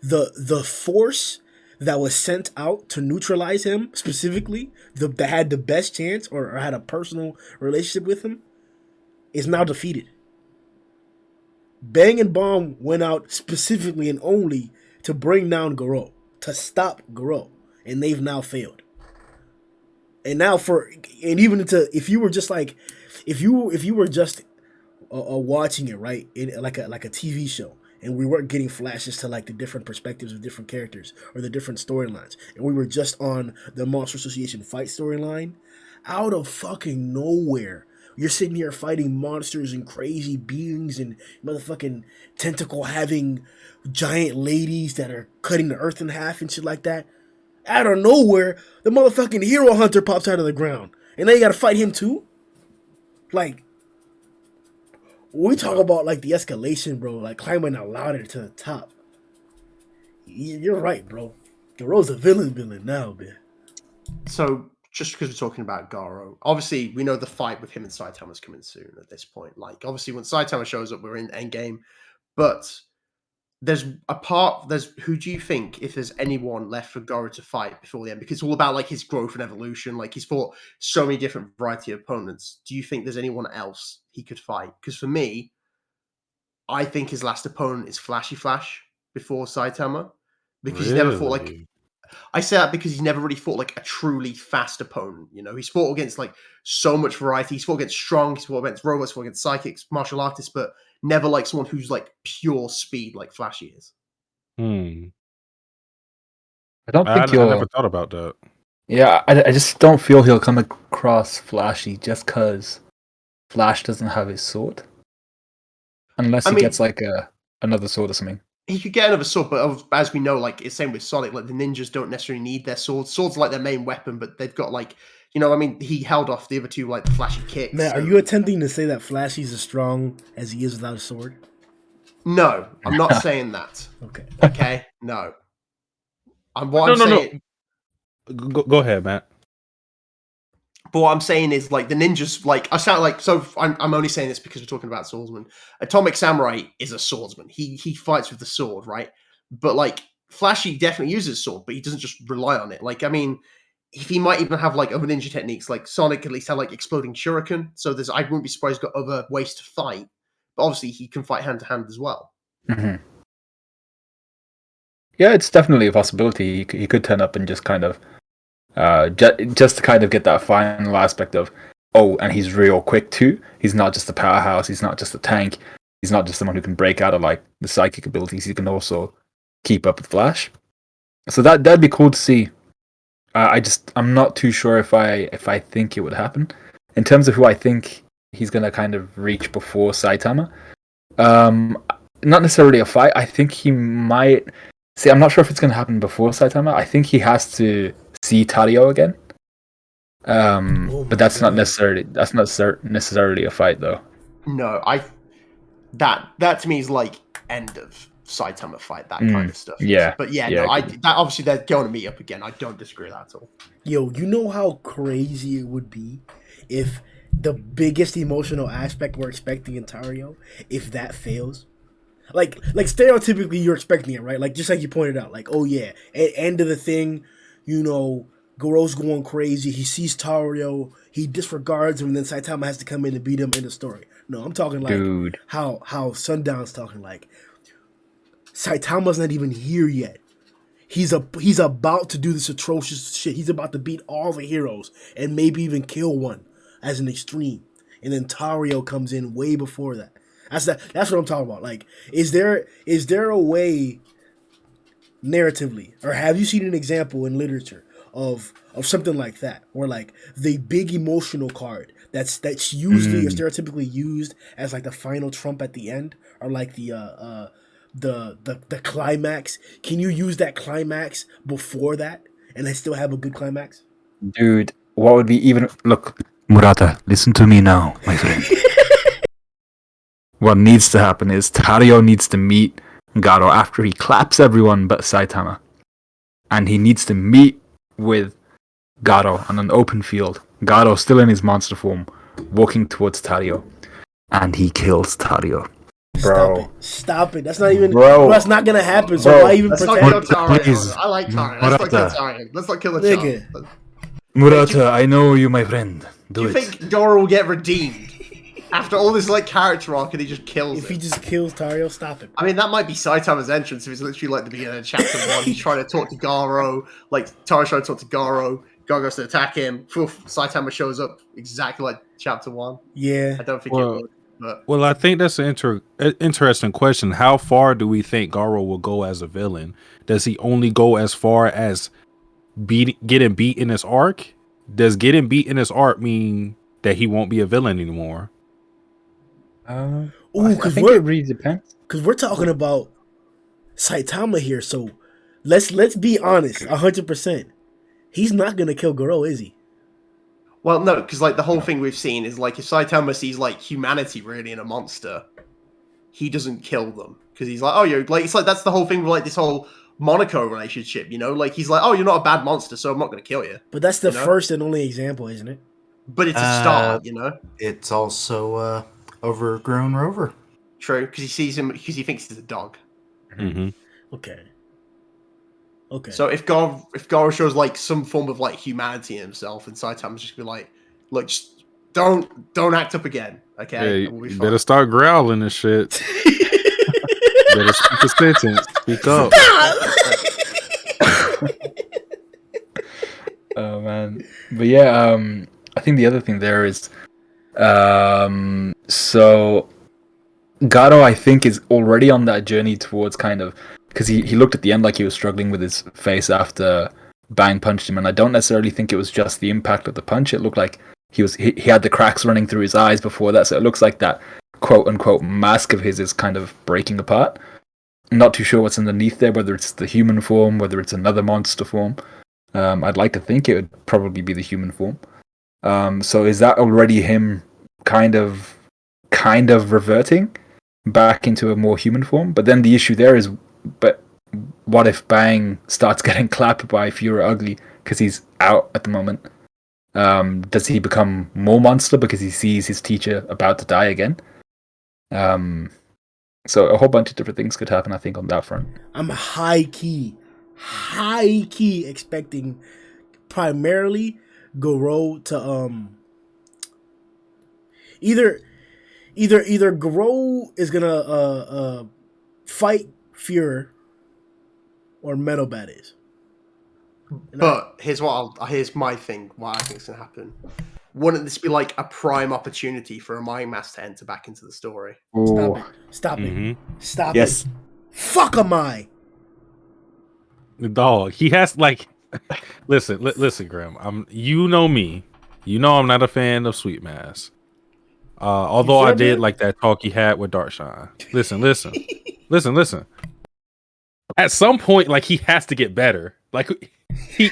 the force that was sent out to neutralize him specifically, that had the best chance or had a personal relationship with him, is now defeated. Bang and Bomb went out specifically and only to bring down Garou, to stop Garou, and they've now failed. And now if you were just like, if you were just watching it right, like a TV show, and we weren't getting flashes to like the different perspectives of different characters or the different storylines, and we were just on the Monster Association fight storyline, out of fucking nowhere, you're sitting here fighting monsters and crazy beings and motherfucking tentacle having giant ladies that are cutting the earth in half and shit like that. Out of nowhere, the motherfucking hero hunter pops out of the ground, and now you gotta fight him too. Like, we talk about like the escalation, bro, like climbing a ladder to the top. You're right, bro. Garou's a villain now, man. So, just because we're talking about Garou, obviously we know the fight with him and Saitama's coming soon at this point. Like, obviously when Saitama shows up, we're in endgame. But there's who do you think, if there's anyone left for Garou to fight before the end? Because it's all about like his growth and evolution. Like, he's fought so many different variety of opponents. Do you think there's anyone else he could fight? Because for me, I think his last opponent is Flashy Flash before Saitama. Because he's never fought like... I say that because he's never really fought like a truly fast opponent. You know, he's fought against like so much variety. He's fought against strong, he's fought against robots, fought against psychics, martial artists, but never like someone who's like pure speed like Flashy is. I I never thought about that. Yeah, I just don't feel he'll come across Flashy just because Flash doesn't have his sword. Unless he gets like another sword or something. He could get another sword, but as we know, like it's same with Sonic, like the ninjas don't necessarily need their swords. Swords are like their main weapon, but they've got like, you know, I mean, he held off the other two like the flashy kicks. Man, are you attempting to say that Flashy's as strong as he is without a sword? No, I'm not saying that. Okay. Okay, no. I'm saying. No. Go ahead, Matt. But what I'm saying is, like, the ninjas, like, I sound like, so I'm only saying this because we're talking about swordsman. Atomic Samurai is a swordsman. He fights with the sword, right? But, like, Flashy definitely uses a sword, but he doesn't just rely on it. Like, I mean, he might even have, like, other ninja techniques. Like, Sonic at least had, like, exploding shuriken. So I wouldn't be surprised he's got other ways to fight. But obviously, he can fight hand-to-hand as well. Mm-hmm. Yeah, it's definitely a possibility. He could turn up and just kind of... just to kind of get that final aspect of, oh, and he's real quick too. He's not just a powerhouse. He's not just a tank. He's not just someone who can break out of like the psychic abilities. He can also keep up with Flash. So that'd be cool to see. I'm not too sure if I think it would happen. In terms of who I think he's gonna kind of reach before Saitama, not necessarily a fight. I think he might. See, I'm not sure if it's gonna happen before Saitama. I think he has to see Tario again, but that's not necessarily a fight though. No, that to me is like end of Saitama fight, that kind of stuff. Yeah, but no, that obviously they're going to meet up again. I don't disagree with that at all. Yo, you know how crazy it would be if the biggest emotional aspect we're expecting in Tario, if that fails. Like stereotypically you're expecting it, right? Like just like you pointed out, like, oh yeah, at end of the thing, you know, Garou's going crazy. He sees Tario. He disregards him, and then Saitama has to come in and beat him in the story. No, I'm talking like how Sundown's talking. Like Saitama's not even here yet. He's about to do this atrocious shit. He's about to beat all the heroes and maybe even kill one as an extreme. And then Tario comes in way before that. That's what I'm talking about. Like, is there a way narratively, or have you seen an example in literature of something like that, where like the big emotional card that's usually or stereotypically used as like the final trump at the end, or like the climax? Can you use that climax before that and then still have a good climax? Dude, what would be even... Look, Murata, listen to me now, my friend. What needs to happen is Tario needs to meet Garo after he claps everyone but Saitama. And he needs to meet with Garo on an open field. Garo still in his monster form, walking towards Tario. And he kills Tario. Bro. Stop it. That's not even... Bro, that's not going to happen, so why even pretend? I like Tario. Let's not kill Tario. Let's not kill the child. Murata, I know you, my friend. Do you think Garo will get redeemed After all this like character arc, and he just kills If him. he just kills Tario, stop him. I mean, that might be Saitama's entrance if it's literally like the beginning of chapter 1. He's trying to talk to Garo, like Tario's trying to talk to Garo. Garo goes to attack him. Saitama shows up exactly like chapter 1. Yeah. I don't think it would. But Well, I think that's an interesting question. How far do we think Garou will go as a villain? Does he only go as far as getting beat in his arc? Does getting beat in his arc mean that he won't be a villain anymore? I Because think it really depends. we're talking about Saitama here, so let's be honest, 100%. He's not gonna kill Garou, is he? well, no, because like the whole thing we've seen is like if Saitama sees like humanity really in a monster, he doesn't kill them because he's like, oh, you're like it's like that's the whole thing with like this whole Monaco relationship, you know? Like he's like, oh, you're not a bad monster, so I'm not gonna kill you. But that's the You know? first and only example, isn't it? But it's a start, you know. It's also overgrown Rover. True, because he sees him because he thinks he's a dog. Mm-hmm. Okay. Okay. So if Garo shows like some form of like humanity in himself, and Saitama's just be like, look, just don't act up again, okay? Hey, And we'll be you fine. better start growling and shit. Better speak a sentence. Speak up. Oh man, but yeah, I think the other thing there is, so Garo I think is already on that journey towards kind of because he looked at the end like he was struggling with his face after Bang punched him, and I don't necessarily think it was just the impact of the punch. It looked like he had the cracks running through his eyes before that, so it looks like that quote unquote mask of his is kind of breaking apart. Not too sure what's underneath there, whether it's the human form, whether it's another monster form. I'd like to think it would probably be the human form. So is that already him kind of reverting back into a more human form? But then the issue there is, but what if Bang starts getting clapped by Fura Ugly because he's out at the moment? Does he become more monster because he sees his teacher about to die again? So a whole bunch of different things could happen, I think, on that front. I'm high key expecting primarily Garou to either Garou is gonna fight Fuhrer or Metal Bat is. But here's my thing. What I think is gonna happen. Wouldn't this be like a prime opportunity for a Mind Master to enter back into the story? Stop Mm-hmm. it. Stop Yes. it. Fuck am I? The dog. He has like. listen, Grim. You know me. You know I'm not a fan of Sweet Mass. Although I did like that talk he had with Darkshine. Listen. At some point, like he has to get better. Like he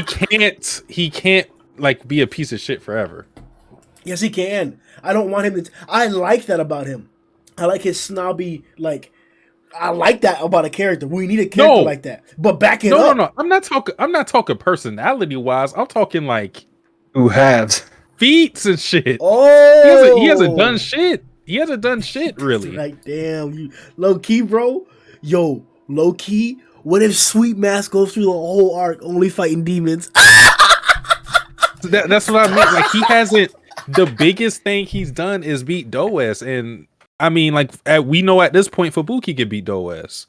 can't like be a piece of shit forever. Yes, he can. I don't want him to. I like that about him. I like his snobby, like. I like that about a character. We need a character like that. But back it up. No. I'm not talking personality wise. I'm talking like Who has? feats and shit. Oh, He hasn't done shit. He hasn't done shit really. Like damn, you low key, bro. Yo, low key. What if Sweet Mask goes through the whole arc only fighting demons? That's what I mean. Like he hasn't. The biggest thing he's done is beat Does, and I mean, like we know at this point, Fubuki can beat Does.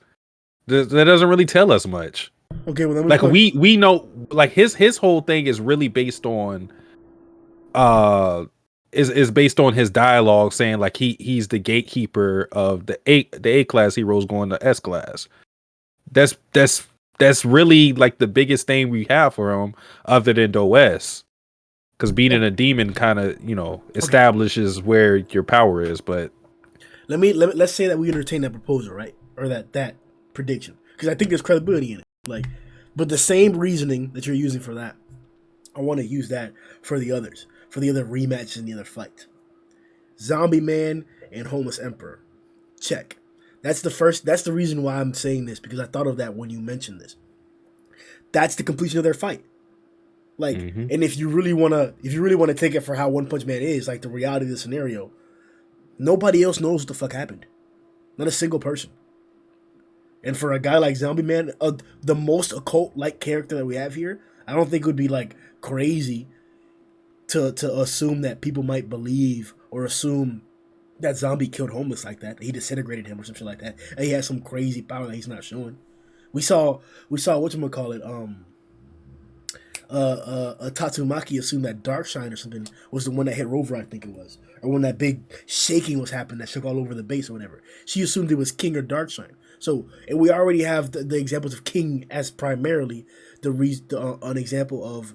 That doesn't really tell us much. Okay, well, Like we know, like his whole thing is really based on, is based on his dialogue saying like he's the gatekeeper of the A class heroes going to S class. That's really like the biggest thing we have for him, other than Does. Because beating a demon kind of, establishes where your power is. But let's say that we entertain that proposal, right? Or that prediction. Because I think there's credibility in it. Like, but the same reasoning that you're using for that, I want to use that for the others. For the other rematches and the other fights. Zombie Man and Homeless Emperor. Check. That's the reason why I'm saying this, because I thought of that when you mentioned this. That's the completion of their fight. Like, and if you really wanna take it for how One Punch Man is, like the reality of the scenario, nobody else knows what the fuck happened. Not a single person. And for a guy like Zombie Man, the most occult-like character that we have here, I don't think it would be like crazy to assume that people might believe or assume that Zombie killed Homeless like that. He disintegrated him or something like that. And he has some crazy power that he's not showing. We saw whatchamacallit, Tatsumaki assumed that Darkshine or something was the one that hit Rover, I think it was. Or when that big shaking was happening that shook all over the base or whatever. She assumed it was King or Darkshine. So, and we already have the examples of King as primarily an example of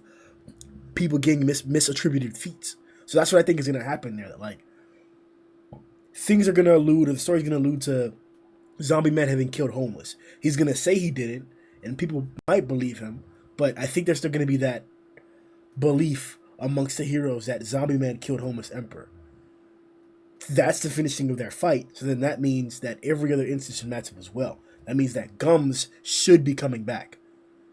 people getting misattributed feats. So that's what I think is going to happen there. Like, things are going to allude, or the story's going to allude to Zombie Man having killed Homeless. He's going to say he didn't, and people might believe him, but I think there's still going to be that belief amongst the heroes that Zombie Man killed Homeless Emperor. That's the finishing of their fight. So then that means that every other instance should match up as well. That means that Gums should be coming back,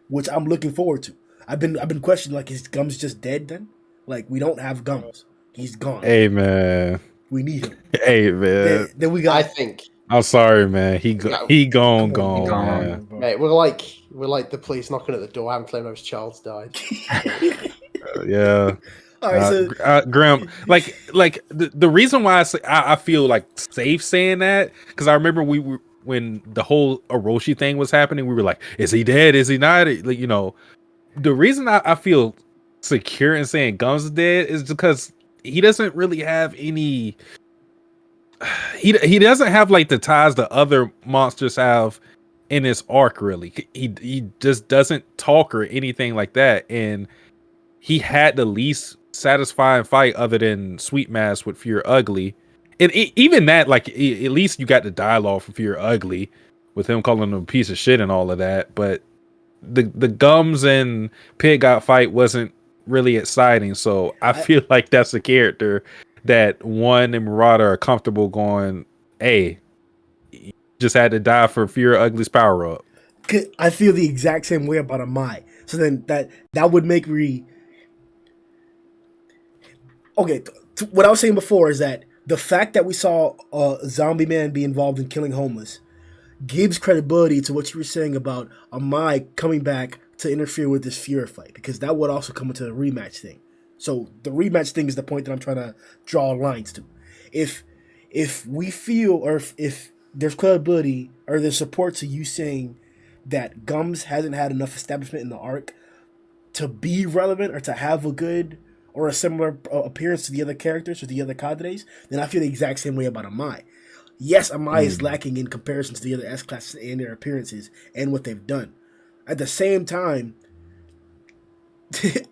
which I'm looking forward to. I've been questioning, like, is Gums just dead then? Like, we don't have Gums. He's gone. Hey, man. We need him. Hey, man. Then we got. I think. I'm sorry, man. He gone, man. Mate, we're like the police knocking at the door. I haven't claimed those child's died. Yeah. All right, so Grim, like the reason why I feel like safe saying that, because I remember when the whole Orochi thing was happening, we were like, is he dead? Is he not? Like, you know, the reason I feel secure in saying Gums is dead is because he doesn't really have any. He doesn't have like the ties the other monsters have in his arc. Really, he just doesn't talk or anything like that, and he had the least satisfying fight other than Sweet Mask with Fear Ugly, and even that, like, at least you got the dialogue from Fear Ugly with him calling him a piece of shit and all of that. But the Gums and Pig Out fight wasn't really exciting, so I feel like that's a character that One and Marauder are comfortable going, hey, you just had to die for Fear Ugly's power up. I feel the exact same way about Amai. So then that would make me. Okay, what I was saying before is that the fact that we saw Zombie Man be involved in killing Homeless gives credibility to what you were saying about Amai coming back to interfere with this Fear fight, because that would also come into the rematch thing. So the rematch thing is the point that I'm trying to draw lines to. If we feel, or if there's credibility or there's support to you saying that Gums hasn't had enough establishment in the arc to be relevant or to have a good or a similar appearance to the other characters or the other cadres, then I feel the exact same way about Amai. Yes, Amai is lacking in comparison to the other S-classes and their appearances and what they've done. At the same time,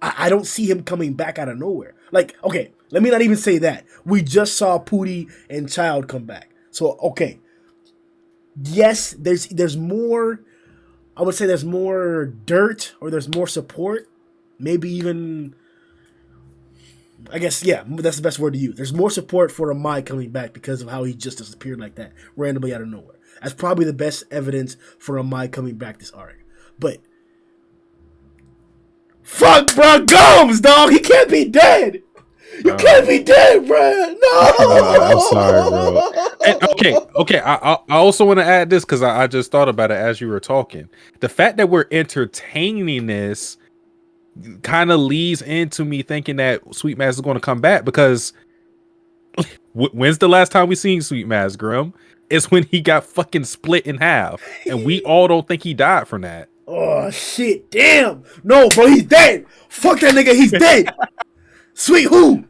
I don't see him coming back out of nowhere. Like, okay, let me not even say that. We just saw Pooty and Child come back. So, okay. Yes, there's more, I would say there's more dirt or there's more support. Maybe even, I guess, yeah, that's the best word to use. There's more support for Amai coming back because of how he just disappeared like that, randomly out of nowhere. That's probably the best evidence for Amai coming back this arc. But fuck, bro, Gums, dog. He can't be dead. You can't be dead, bro. No. I'm sorry, bro. And, okay. I also want to add this because I just thought about it as you were talking. The fact that we're entertaining this kind of leads into me thinking that Sweet Mask is going to come back, because when's the last time we seen Sweet Mask, Grim? It's when he got fucking split in half, and we all don't think he died from that. Oh shit! Damn! No, bro, he's dead. Fuck that nigga, he's dead. Sweet who?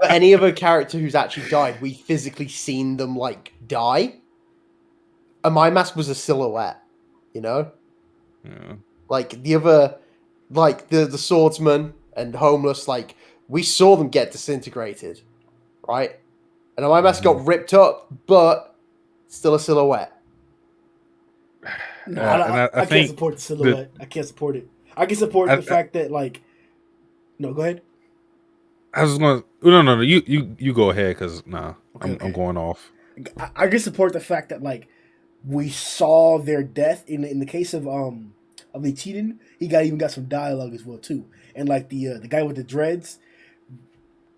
Any other character who's actually died, we physically seen them like die. And my mask was a silhouette, you know. Yeah. Like the other, like the swordsman and Homeless, like we saw them get disintegrated, right? And my mask got ripped up, but still a silhouette. No, I can't support the silhouette. I can't support it. I can support the fact that, like, no, go ahead. I was going to, no, you go ahead, because I'm going off. I can support the fact that, like, we saw their death in the case of Ichiden. He even got some dialogue as well too, and like the guy with the dreads,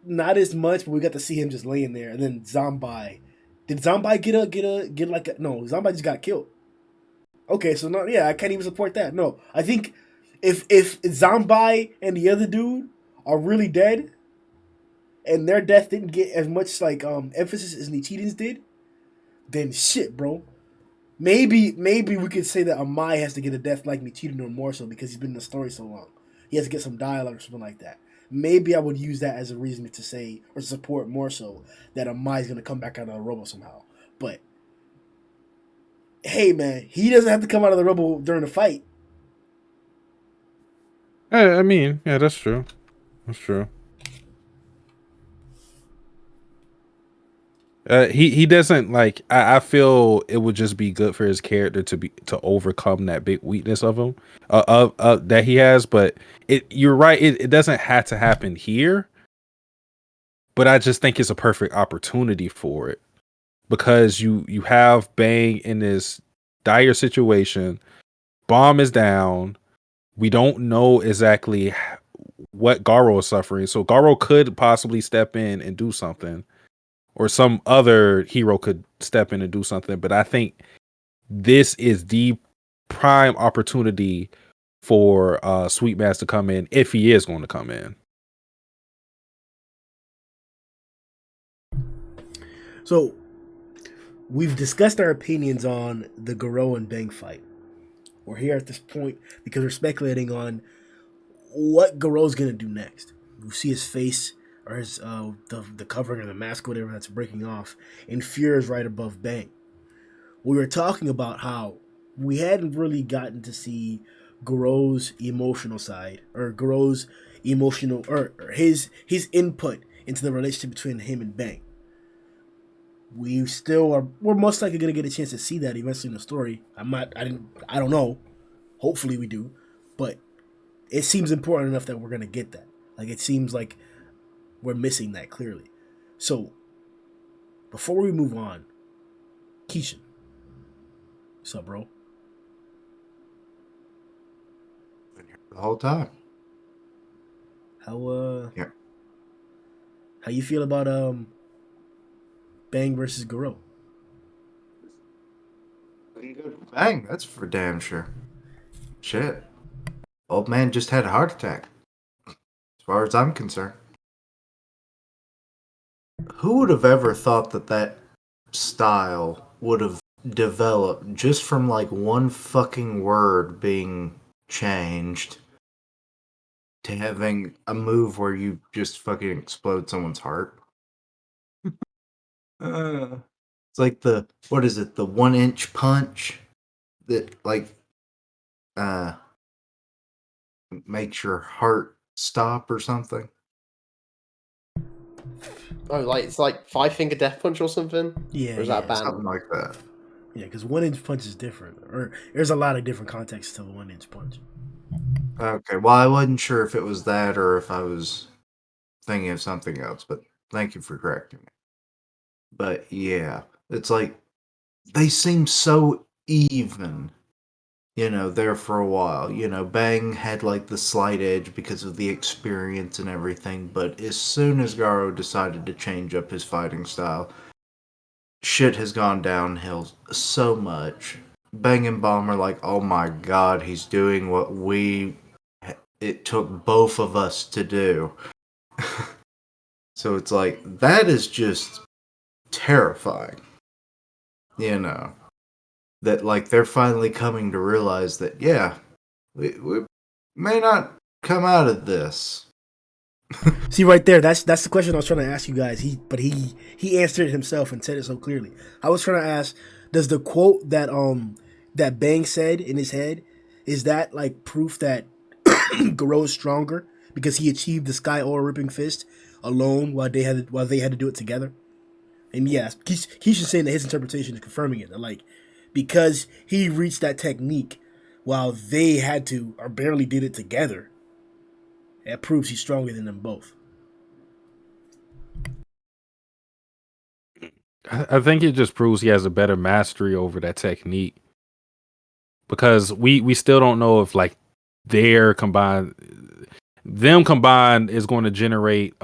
not as much, but we got to see him just laying there. And then Zombie, did Zombie get like a, no? Zombie just got killed. Okay, so no, yeah, I can't even support that. No, I think if Zombie and the other dude are really dead, and their death didn't get as much like emphasis as Nichiren's did, then shit, bro. Maybe we could say that Amai has to get a death like Nichiren or more so because he's been in the story so long. He has to get some dialogue or something like that. Maybe I would use that as a reason to say or support more so that Amai is gonna come back out of the rubble somehow. But hey, man, he doesn't have to come out of the rubble during the fight. I mean, yeah, that's true. That's true. He doesn't like. I feel it would just be good for his character to overcome that big weakness of him, that he has. But you're right. It doesn't have to happen here. But I just think it's a perfect opportunity for it because you have Bang in this dire situation. Bomb is down. We don't know exactly what Garo is suffering, so Garo could possibly step in and do something. Or some other hero could step in and do something. But I think this is the prime opportunity for Sweet Mass to come in if he is going to come in. So we've discussed our opinions on the Garo and Bang fight. We're here at this point because we're speculating on what Garo's gonna do next. We see his face or his the covering or the mask, whatever that's breaking off, and Fear is right above Bang. We were talking about how we hadn't really gotten to see Garo's emotional side or Garo's emotional or his input into the relationship between him and Bang. We're most likely gonna get a chance to see that eventually in the story. I don't know. Hopefully we do. But it seems important enough that we're gonna get that. Like it seems like we're missing that clearly. So before we move on, Keishan. What's up, bro? Been here the whole time. How Yeah. how you feel about Bang versus Garou? Looking good for Bang, that's for damn sure. Shit. Old man just had a heart attack. As far as I'm concerned. Who would have ever thought that style would have developed just from like one fucking word being changed to having a move where you just fucking explode someone's heart? It's like what is it, the 1 inch punch that like uh makes your heart stop or something. Oh, like it's like 5 finger death punch or something? Yeah, Or is that yeah. banned? Something like that. Yeah, because 1 inch punch is different. Or there's a lot of different contexts to the 1 inch punch. Okay, well, I wasn't sure if it was that or if I was thinking of something else, but thank you for correcting me. But yeah, it's like they seem so even, there for a while. Bang had like the slight edge because of the experience and everything, but as soon as Garou decided to change up his fighting style, shit has gone downhill so much. Bang and Bomb are like, oh my god, he's doing what it took both of us to do. So it's like, that is just terrifying. That like they're finally coming to realize that, yeah, we may not come out of this. See right there, that's the question I was trying to ask you guys. He answered it himself and said it so clearly. I was trying to ask, does the quote that Bang said in his head, is that like proof that Garou is stronger because he achieved the sky aura ripping fist alone while they had to do it together? And yes, Keisha's saying that his interpretation is confirming it. That like because he reached that technique while they had to or barely did it together, that proves he's stronger than them both. I think it just proves he has a better mastery over that technique because we still don't know if like them combined is going to generate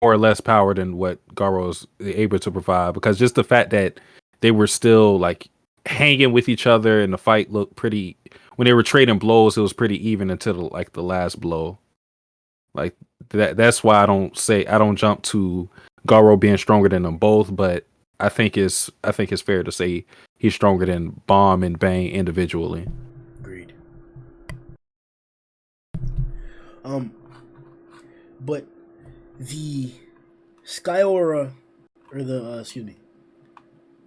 or less power than what Garo is able to provide, because just the fact that they were still like hanging with each other and the fight looked pretty, when they were trading blows, it was pretty even until like the last blow. Like that's why I don't jump to Garo being stronger than them both, but I think it's fair to say he's stronger than Bomb and Bang individually. Agreed. But the Sky Aura, or the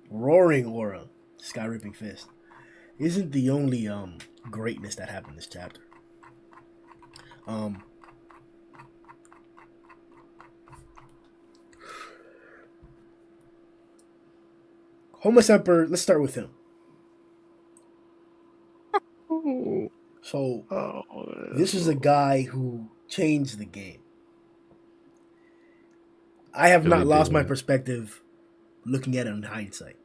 Roaring Aura, Sky Ripping Fist, isn't the only greatness that happened this chapter. Homeless Emperor, let's start with him. So, this is a guy who changed the game. I have not lost my perspective looking at it in hindsight.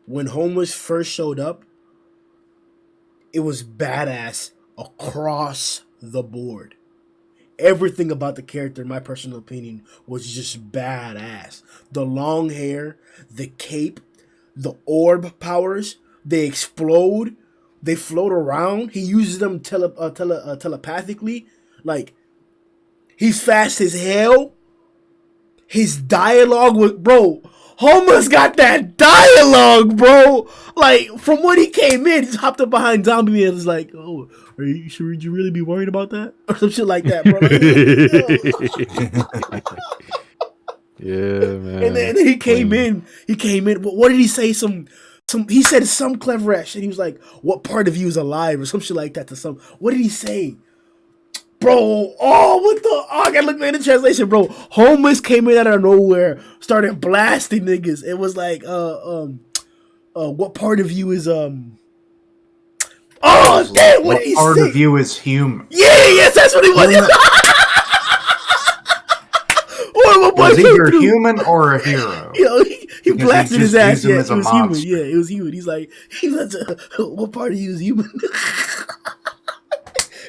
When Homeless first showed up, it was badass across the board. Everything about the character, in my personal opinion, was just badass. The long hair, the cape, the orb powers, they explode, they float around. He uses them telepathically. Like, he's fast as hell. His dialogue with Homeless got that dialogue, bro. Like, from when he came in, he just hopped up behind Zombie Man and was like, "Oh, are you sure? Would you really be worried about that?" Or some shit like that, bro. Yeah, man. And then he came in. What did he say? He said some clever ass shit. He was like, "What part of you is alive?" or some shit like that to some. What did he say? Bro, I gotta look at the translation, bro. Homeless came in out of nowhere, started blasting niggas. It was like, what part of you is damn, what did he say? Part of you is human. Yes, that's what he was. Was either human or a hero. He blasted his ass. Yeah, it was monster. human. Yeah, it was human. He's like, what part of you is human?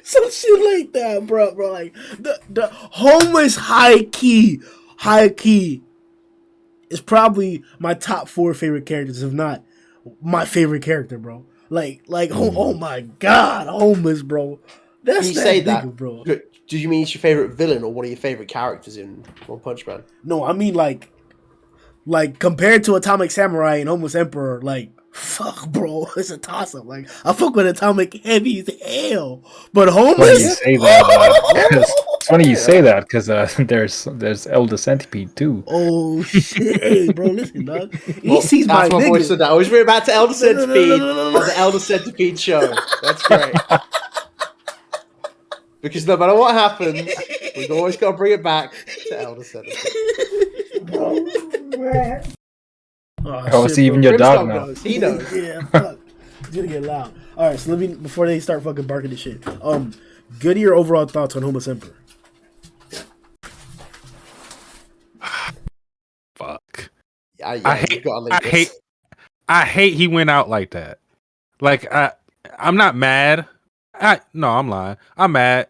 Some shit like that, bro. Like the Homeless high key is probably my top 4 favorite characters, if not my favorite character, bro. Oh my god, Homeless, bro. That's When you say nigga, that, bro. Do you mean it's your favorite villain or one of your favorite characters in One Punch Man? No, I mean like compared to Atomic Samurai and Homeless Emperor, like, fuck, bro, it's a toss up. Like, I fuck with Atomic heavy as hell, but Homeless. It's funny you say that because there's Elder Centipede too. Oh shit, hey, bro, listen, dog. He sees my that's my nigga. voice of that. I was really about to Elder Centipede No. on the Elder Centipede show. That's great. Because no matter what happens, we've always got to bring it back to Elder Centipede. See, even your dog knows. He knows. Yeah, fuck. It's gonna get loud. All right, so before they start fucking barking this shit. Good to your overall thoughts on Homeless Emperor. Fuck. I hate he went out like that. Like, I'm not mad. I'm lying. I'm mad.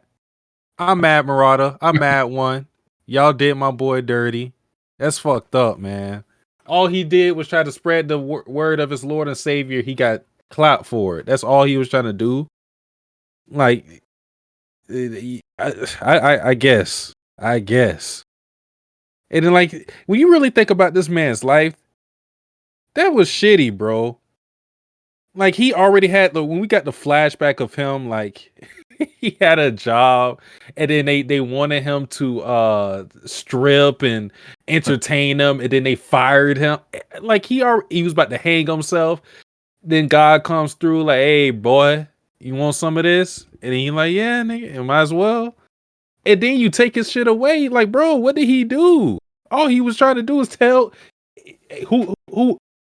I'm mad, Murata. I'm mad one. Y'all did my boy dirty. That's fucked up, man. All he did was try to spread the word of his Lord and Savior. He got clout for it. That's all he was trying to do. Like, I guess. And then, like, when you really think about this man's life, that was shitty, bro. Like, he already had when we got the flashback of him, like, he had a job, and then they wanted him to strip and entertain them, and then they fired him. Like, he was about to hang himself. Then God comes through like, "Hey, boy, you want some of this?" And he's like, "Yeah, nigga, might as well." And then you take his shit away. Like, bro, what did he do? All he was trying to do is tell who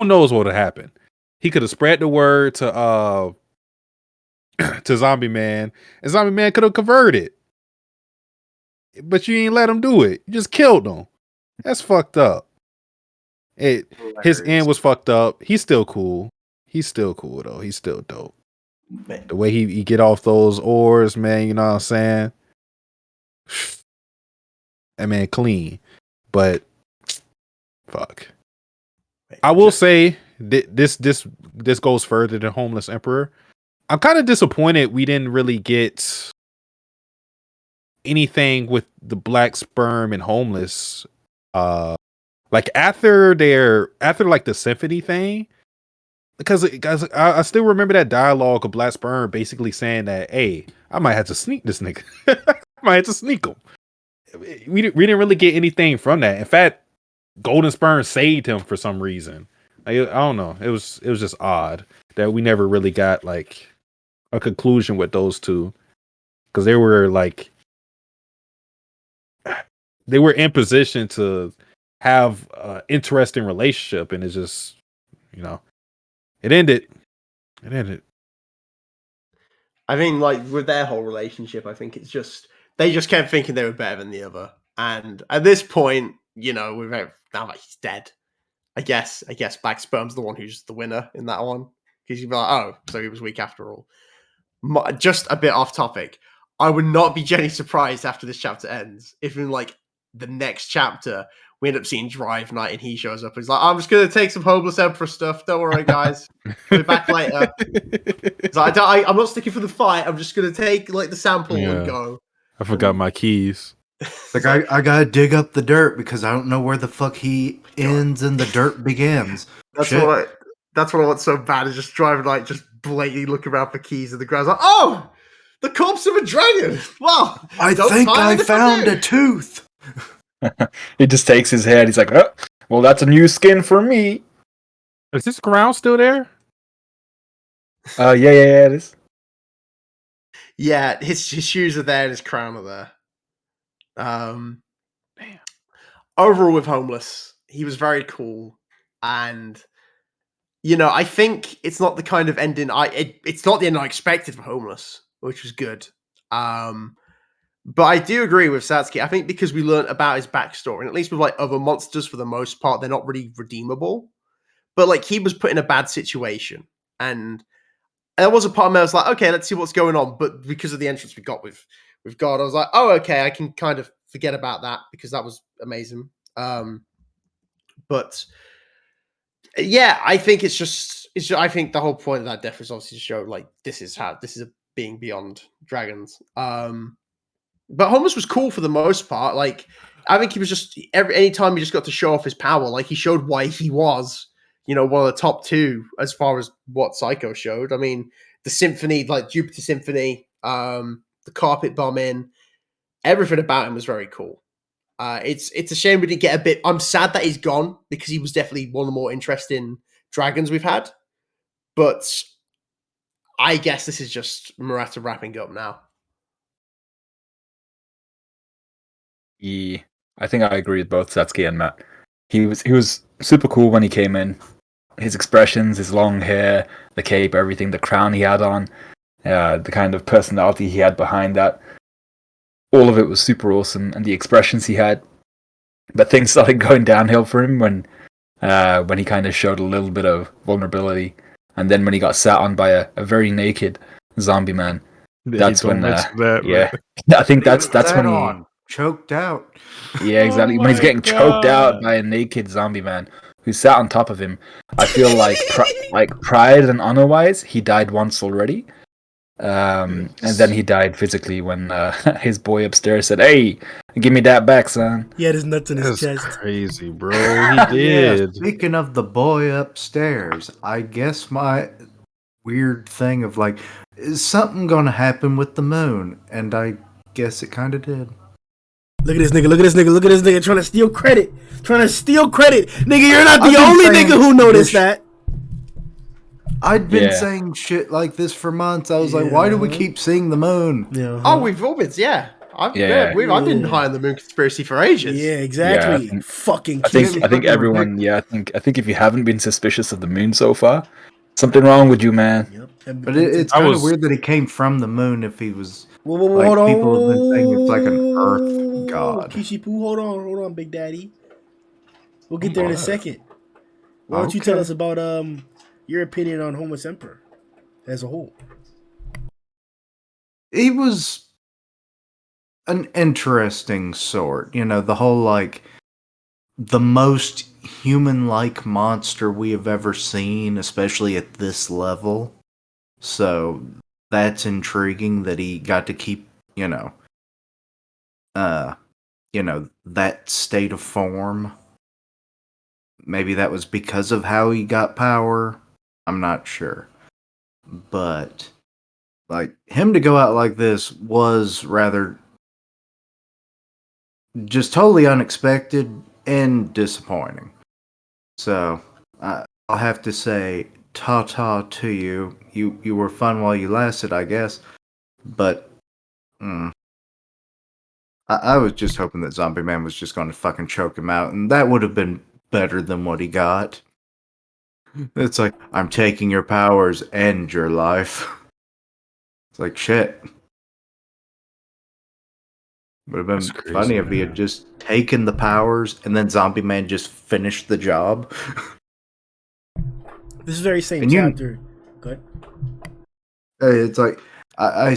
knows what would happen. He could have spread the word to to Zombie Man, and Zombie Man could have converted. But you ain't let him do it. You just killed him. That's fucked up. His end was fucked up. He's still cool. He's still cool though. He's still dope. Man. The way he get off those oars, man, you know what I'm saying? That man clean. But fuck. I will say this goes further than Homeless Emperor. I'm kind of disappointed we didn't really get anything with the black sperm and homeless. Like after like the symphony thing, because guys, I still remember that dialogue of black sperm basically saying that, hey, I might have to sneak this nigga. I might have to sneak him. We didn't really get anything from that. In fact, Golden Sperm saved him for some reason. Like, I don't know. It was just odd that we never really got like a conclusion with those two, because they were in position to have an interesting relationship, and it's just, it ended. It ended. I mean, like with their whole relationship, I think it's just they just kept thinking they were better than the other, and at this point, now that he's dead, I guess Black Sperm's the one who's the winner in that one, because you'd be like, oh, so he was weak after all. Just a bit off topic. I would not be genuinely surprised after this chapter ends if in like the next chapter we end up seeing Drive Night and he shows up and he's like, I'm just gonna take some homeless emperor stuff. Don't worry, guys. I'll be back later. Like, I'm not sticking for the fight. I'm just gonna take like the sample and go. I forgot my keys. Like I gotta dig up the dirt because I don't know where the fuck he ends and the dirt begins. That's what I want so bad is just Driving Night just blatantly looking around for keys in the ground. Like, oh, the corpse of a dragon. Well, I think I found a tooth. He just takes his head. He's like, oh, well, that's a new skin for me. Is this ground still there? Yeah, it is. Yeah, his shoes are there and his crown are there. Damn. Overall, with Homeless, he was very cool, and I think it's not the kind of ending it's not the end I expected for Homeless, which was good. But I do agree with Satsuki. I think because we learned about his backstory, and at least with like other monsters, for the most part, they're not really redeemable. But like he was put in a bad situation, and there was a part of me I was like, okay, let's see what's going on. But because of the entrance we got with God, I was like, oh, okay, I can kind of forget about that because that was amazing. But yeah, I think I think the whole point of that death is obviously to show like this is a being beyond dragons. But Homeless was cool for the most part. Like, I think he was just any time he just got to show off his power. Like, he showed why he was, one of the top two as far as what Psycho showed. I mean, the symphony, like Jupiter Symphony, the carpet bombing, everything about him was very cool. It's a shame we didn't get a bit. I'm sad that he's gone because he was definitely one of the more interesting dragons we've had. But I guess this is just Murata wrapping up now. Yeah, I think I agree with both Satsuki and Matt. He was super cool when he came in. His expressions, his long hair, the cape, everything, the crown he had on, the kind of personality he had behind that. All of it was super awesome, and the expressions he had. But things started going downhill for him when he kind of showed a little bit of vulnerability, and then when he got sat on by a very naked zombie man. That's when, I think that's when he choked out. Yeah, exactly. When he's getting choked out by a naked zombie man who sat on top of him, I feel like pride and honor-wise, he died once already. And then he died physically when his boy upstairs said, "Hey, give me that back, son." He had his nuts in his That's chest. crazy, bro. He did. Yeah, speaking of the boy upstairs, I guess my weird thing of like, is something gonna happen with the moon? And I guess it kind of did. Look at this nigga, look at this nigga, look at this nigga trying to steal credit. Nigga, you're not the only nigga who noticed that. I'd been saying shit like this for months. I was like, why do we keep seeing the moon? Yeah. Oh, we've all been, I've been high on the moon conspiracy for ages. Yeah, exactly. Yeah, fucking I think everyone, I think if you haven't been suspicious of the moon so far, something wrong with you, man. Yep. But it's kind of weird that he came from the moon if he was... Whoa, hold on. People have been saying it's like an earth god. Kishipu, hold on, Big Daddy. We'll get there in a second. Why don't you tell us about your opinion on Homeless Emperor as a whole? He was an interesting sort. The whole, like, the most human-like monster we have ever seen, especially at this level. So... that's intriguing that he got to keep, that state of form. Maybe that was because of how he got power. I'm not sure. But like him to go out like this was rather just totally unexpected and disappointing. So I'll have to say ta-ta to you. You were fun while you lasted, I guess. But I was just hoping that Zombie Man was just going to fucking choke him out, and that would have been better than what he got. It's like, I'm taking your powers and your life. It's like, shit. Would have been That's crazy, funny if he had just taken the powers and then Zombie Man just finished the job. This very same And chapter. Go ahead. It's like, I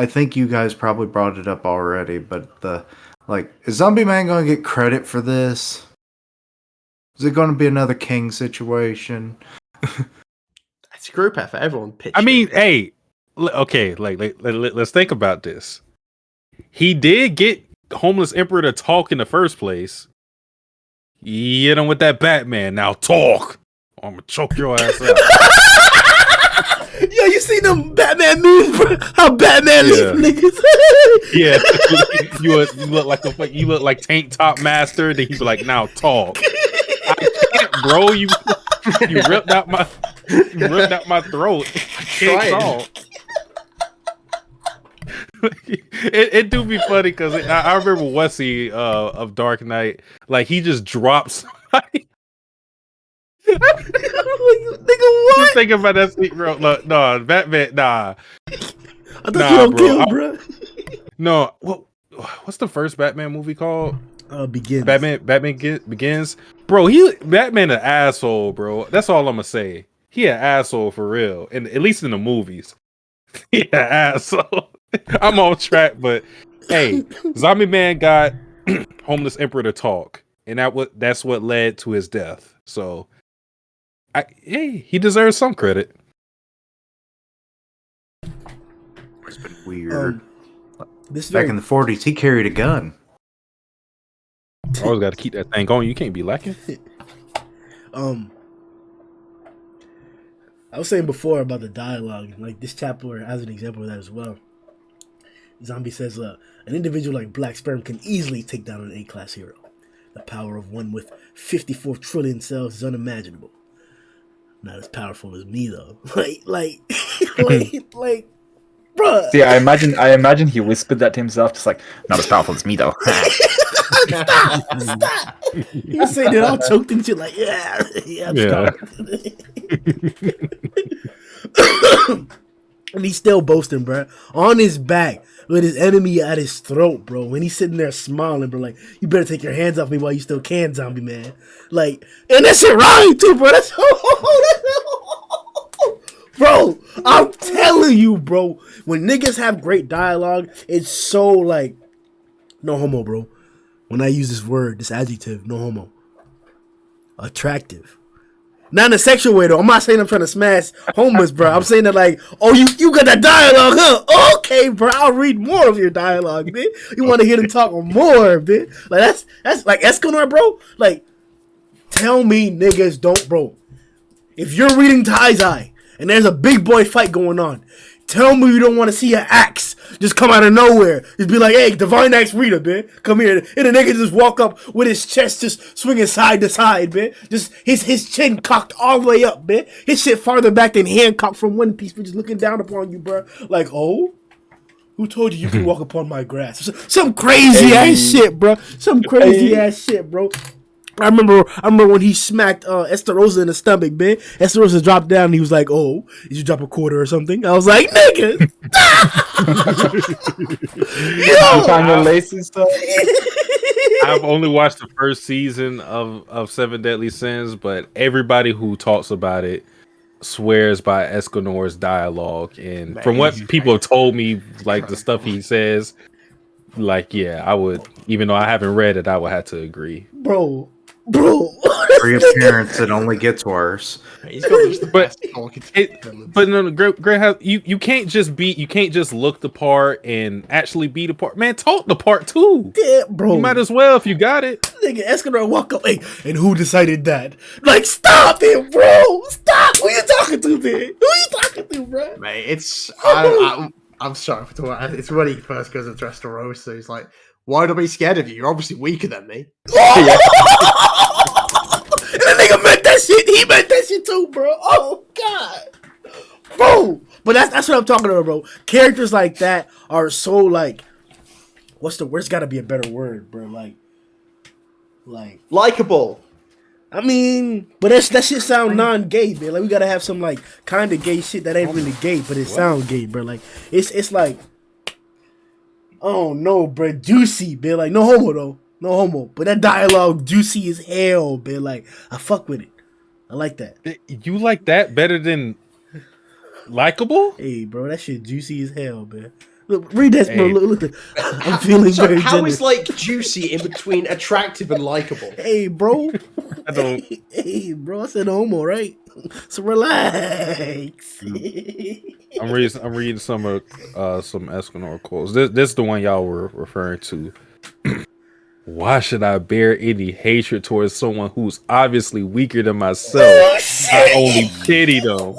think you guys probably brought it up already, but is Zombie Man going to get credit for this? Is it going to be another King situation? It's a group effort. Everyone pitched. I mean, it. hey, okay, let's think about this. He did get Homeless Emperor to talk in the first place. You know, with that Batman, now talk. Or I'm gonna choke your ass out. Yo, you seen them Batman memes, bro? How Batman leave niggas? Yeah, you look like Tank Top Master. Then he be like, now talk. I can't, bro. You ripped out my throat. I can't talk. It do be funny because I remember Wesley of Dark Knight, like he just drops somebody. Nigga, what? Just thinking about that scene, bro. Look, no, Batman, nah. I thought you don't kill, bro. No, what's the first Batman movie called? Begins. Batman Begins. Bro, Batman an asshole, bro. That's all I'm gonna say. He an asshole for real, and at least in the movies, he an asshole. I'm on track, but hey, Zombie Man got Homeless Emperor to talk, and that's what led to his death. So, hey, he deserves some credit. It's been weird. This Back in the 40s, he carried a gun. Always got to keep that thing going. You can't be lacking. I was saying before about the dialogue, like this chapter has an example of that as well. Zombie says, an individual like Black Sperm can easily take down an A-class hero. The power of one with 54 trillion cells is unimaginable. Not as powerful as me though. like, bruh. See, I imagine he whispered that to himself, just like, not as powerful as me though. Stop. He was saying it all choked and shit like, I'm stoked. And he's still boasting, bro. On his back, with his enemy at his throat, bro. When he's sitting there smiling, bro, like, you better take your hands off me while you still can, Zombie Man. Like, and that shit rhyme too, bro. Bro, I'm telling you, bro. When niggas have great dialogue, it's so like, no homo, bro. When I use this word, this adjective, no homo. Attractive. Not in a sexual way though. I'm not saying I'm trying to smash homeless, bro. I'm saying that like, oh, you got that dialogue, huh? Okay, bro. I'll read more of your dialogue, man. You want to hear them talk more, man? Like that's like Escanor, bro. Like, tell me niggas don't, bro. If you're reading Taizai and there's a big boy fight going on, tell me you don't want to see an axe just come out of nowhere. Just be like, hey, Divine Axe Reader, man. Come here. And the nigga just walk up with his chest just swinging side to side, man. Just his chin cocked all the way up, man. His shit farther back than Hancock from One Piece, but just looking down upon you, bro. Like, oh? Who told you can walk upon my grass? Some crazy ass shit, bro. Some crazy ass shit, bro. I remember when he smacked Esterosa in the stomach, man. Esterosa dropped down and he was like, oh, did you drop a quarter or something? I was like, nigga. Find your laces stuff. I've only watched the first season of Seven Deadly Sins, but everybody who talks about it swears by Escanor's dialogue. And Man, from what people have told me, like the stuff he says, like, yeah, I would, even though I haven't read it, I would have to agree. Bro, bro. Reappearance, it only gets worse. He's got just the But best talking villains. But no, Great, you can't just look the part and actually be the part. Man, talk the part too. Yeah, bro. You might as well if you got it. Nigga, Escanor walk up, hey, and who decided that? Like, stop it, bro. Stop. Who you talking to, man? Who you talking to, bro? Mate, it's I'm sorry for talking about it. It's when he first goes up to Dressrosa. He's like, why would I be scared of you? You're obviously weaker than me. And the nigga meant that shit. He meant that shit too, bro. Oh God, bro. But that's what I'm talking about, bro. Characters like that are so like, what's the? Where's got to be a better word, bro? Like, Likeable. I mean, but that shit sound non-gay, man. Like we gotta have some like kind of gay shit that ain't really gay, but it sound gay, bro. Like it's like, oh no, bro, juicy, man. Like no homo though. No homo, but that dialogue juicy as hell, man. Like I fuck with it. I like that. You like that better than likable? Hey, bro, that shit juicy as hell, man. Look, read that, bro. Hey. Look. I'm feeling So very how generous. is like juicy in between attractive and likable? Hey, bro. I don't. Hey, bro. I said homo, right? So relax. I'm reading some Escanor quotes. This is the one y'all were referring to. Why should I bear any hatred towards someone who's obviously weaker than myself? I only pity them.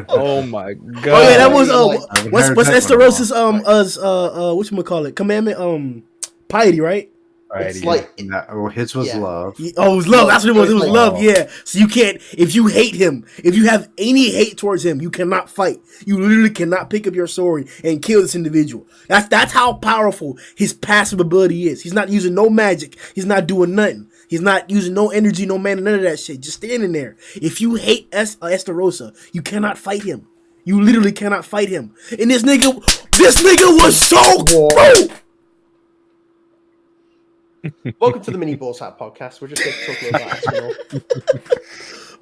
Oh my god! Oh yeah, that was what's Esterosa's whatchamacallit? Commandment piety, right? It's like His was Yeah. love. Oh, it was love. That's what it was. It was Like, love. Yeah. So you can't, if you hate him, if you have any hate towards him, you cannot fight. You literally cannot pick up your sword and kill this individual. That's how powerful his passive ability is. He's not using no magic. He's not doing nothing. He's not using no energy, no mana, none of that shit. Just standing there. If you hate Esterosa, you cannot fight him. You literally cannot fight him. And this nigga was so bro. welcome to the Mini Balls Hat podcast. We're just talking about Escanor.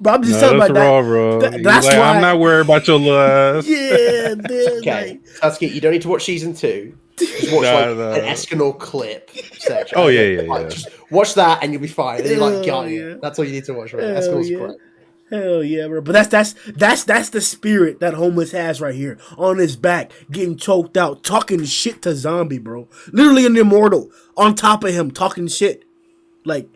But I'm just talking about that. Raw, bro. That's Like, why I'm not worried about your little ass. Yeah, man. Okay, Sasuke, you don't need to watch season 2. Just watch an Escanor clip section. Oh, yeah. Just watch that and you'll be fine. And you're like, Hell got yeah. you. That's all you need to watch, man. Hell Escanor's yeah. great. Hell yeah, bro. But that's the spirit that Homeless has right here. On his back, getting choked out, talking shit to Zombie, bro. Literally an immortal. On top of him, talking shit. Like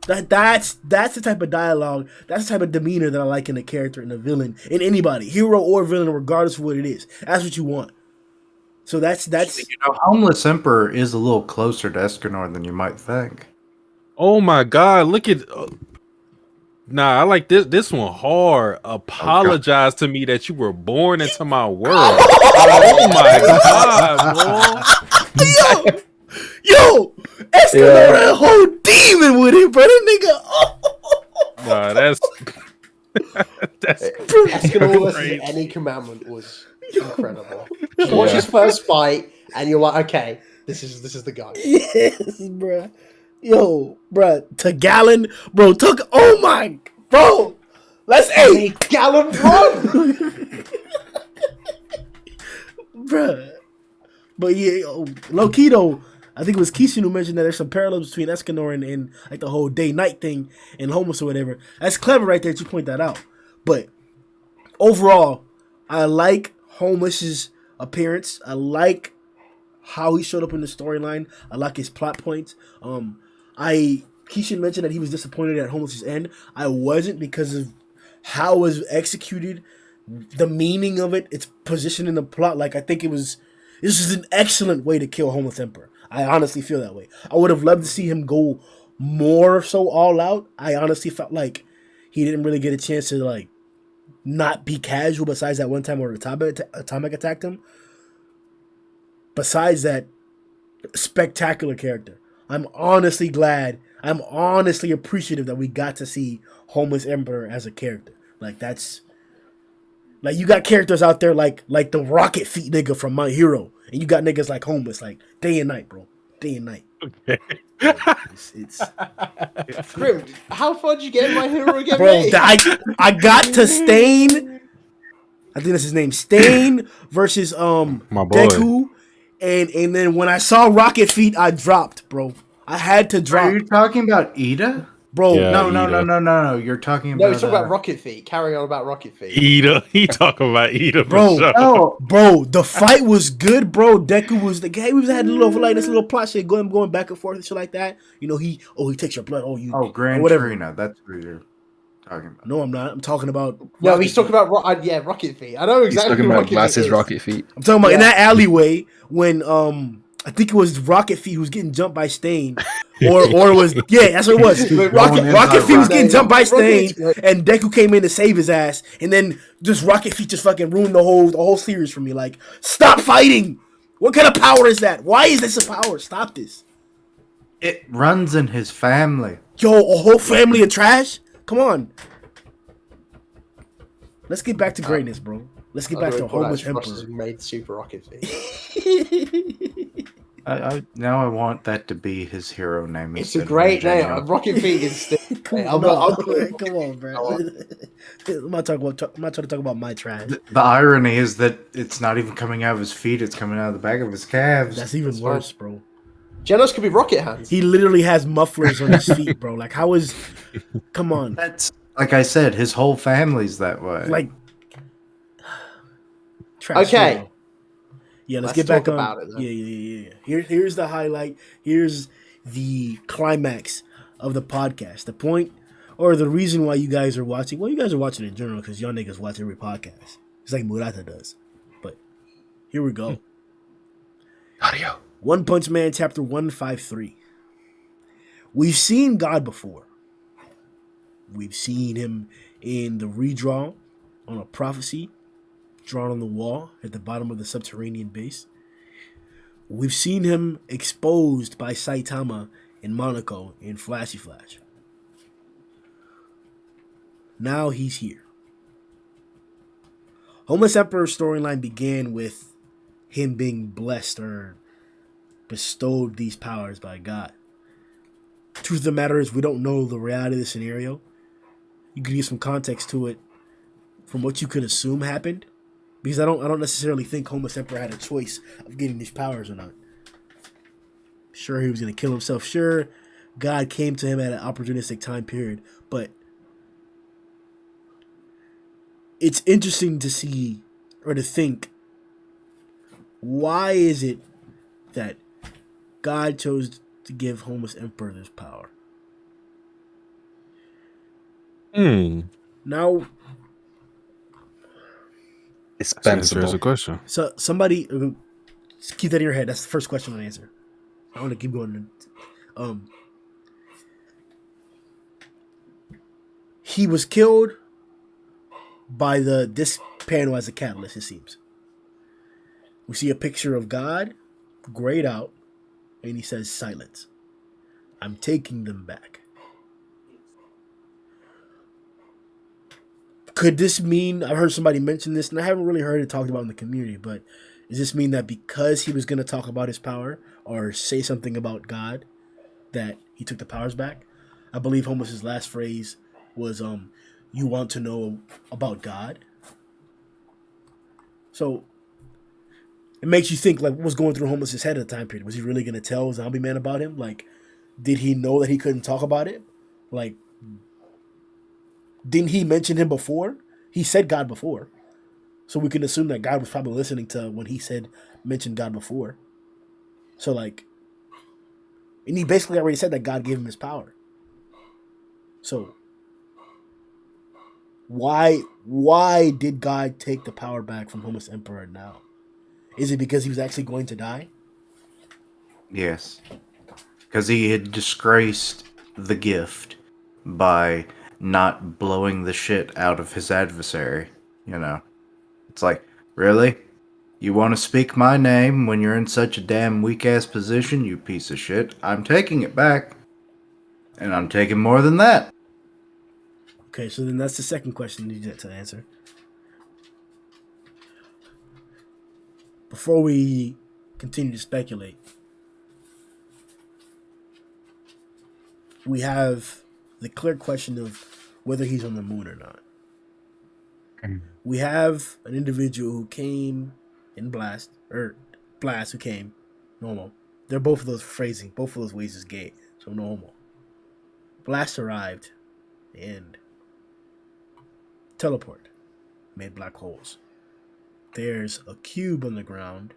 that's the type of dialogue, that's the type of demeanor that I like in a character, in a villain, in anybody. Hero or villain, regardless of what it is. That's what you want. So that's Homeless Emperor is a little closer to Escanor than you might think. Oh my god! Look at. Nah, I like this one hard. Apologize to me that you were born into my world. Oh my god, bro! Yo, Escanor had a whole demon with it, bro. That nigga. Nah, that's Escanor versus crazy. any commandment was incredible. Just watch his first fight and you're like, okay, this is the guy. Yes, bro. Yo, bro, to Gallon, bro, oh my, bro, let's Hey, Gallon run! Bruh. But yeah, low key though, I think it was Keisha who mentioned that there's some parallels between Escanor and like the whole day-night thing and Homeless or whatever. That's clever right there that you point that out. But overall, I like Homeless's appearance. I like how he showed up in the storyline. I like his plot points. Keisha mentioned that he was disappointed at Homeless's end. I wasn't, because of how it was executed, the meaning of it, its position in the plot. Like, I think this is an excellent way to kill Homeless Emperor. I honestly feel that way. I would have loved to see him go more so all out. I honestly felt like he didn't really get a chance to like not be casual, besides that one time where Atomic attacked him. Besides that, spectacular character. I'm honestly appreciative that we got to see Homeless Emperor as a character. Like, that's like, you got characters out there like the Rocket Feet nigga from My Hero, and you got niggas like Homeless, like day and night, bro. Day and night. Okay. It's Grim, how far did you get in My Hero again, bro. mate? I got to Stain. I think that's his name. Stain versus My boy. Deku. And then when I saw Rocket Feet, I dropped, bro. I had to drop. Are you talking about Ida? Bro, Yeah. No. You're talking about. No, he's talking about Rocket Feet. Carry on about Rocket Feet. Ida. He talking about Ida for Bro. sure. No, Bro, the fight was good, bro. Deku was the guy. We had a little like this little plot shit going back and forth and shit like that. You know, he takes your blood. Gran whatever. Torino. That's what you're talking about. No, I'm not. I'm talking about. No, Rocket he's talking Feet. about Rocket Feet. I know He's exactly talking what about Rocket glasses, Feet is. rocket feet. I'm talking about in Yeah. that alleyway when I think it was Rocket Feet who was getting jumped by Stain, or it was that's what it was. Keep Rocket going Rocket inside Feet was Rocket. getting jumped by Rocket Stain, Feet. and Deku came in to save his ass, and then just Rocket Feet just fucking ruined the whole series for me. Like, stop fighting! What kind of power is that? Why is this a power? Stop this! It runs in his family. Yo, a whole family of trash? Come on. Let's get back to greatness, bro. Let's get back to Homeless Emperor. Made Super Rocket Feet. Now I want that to be his hero name. It's a instead of great name. Ingenio. Rocket Feet is still. Come I'll on, go- come on, bro. I'm not trying to talk about my trash. The irony is that it's not even coming out of his feet; it's coming out of the back of his calves. That's even That's worse, bro. Genos could be Rocket Hands. He literally has mufflers on his feet, bro. Like, how is? Come on, That's like I said, his whole family's that way. like. Trash Okay. hero. Yeah, let's Let's get back talk on. about it, then. Yeah. Here's the highlight. Here's the climax of the podcast. The point or the reason why you guys are watching. Well, you guys are watching in general because y'all niggas watch every podcast. It's like Murata does. But here we go. Audio. One Punch Man, chapter 153. We've seen God before. We've seen him in the redraw on a prophecy drawn on the wall at the bottom of the subterranean base. We've seen him exposed by Saitama in Monaco in Flashy Flash. Now he's here. Homeless Emperor's storyline began with him being blessed or bestowed these powers by God. Truth of the matter is, we don't know the reality of the scenario. You can give some context to it from what you could assume happened, because I don't necessarily think Homeless Emperor had a choice of getting these powers or not. Sure, he was gonna kill himself. Sure, God came to him at an opportunistic time period, but it's interesting to see or to think, why is it that God chose to give Homeless Emperor this power? Now, Dispensable. a question. so somebody just keep that in your head. That's the first question to answer. I want to keep going. He was killed by this panel as a catalyst. It seems we see a picture of God grayed out, and he says, "Silence. I'm taking them back." Could this mean, I've heard somebody mention this, and I haven't really heard it talked about in the community, but does this mean that because he was going to talk about his power or say something about God, that he took the powers back? I believe Homeless's last phrase was, "You want to know about God?" So it makes you think, like, what was going through Homeless's head at the time period? Was he really going to tell Zombie Man about him? Like, did he know that he couldn't talk about it? Like, didn't he mention him before? He said God before. So we can assume that God was probably listening to when he mentioned God before. So, like, and he basically already said that God gave him his power. So why did God take the power back from Homeless Emperor now? Is it because he was actually going to die? Yes. Because he had disgraced the gift by not blowing the shit out of his adversary. You know? It's like, really? You want to speak my name when you're in such a damn weak-ass position, you piece of shit? I'm taking it back. And I'm taking more than that. Okay, so then that's the second question you get to answer. Before we continue to speculate, we have the clear question of whether he's on the moon or not. We have an individual who came in Blast, who came normal, They're both of those phrasing, both of those ways is gay. So no homo. Blast arrived and teleport made black holes. There's a cube on the ground.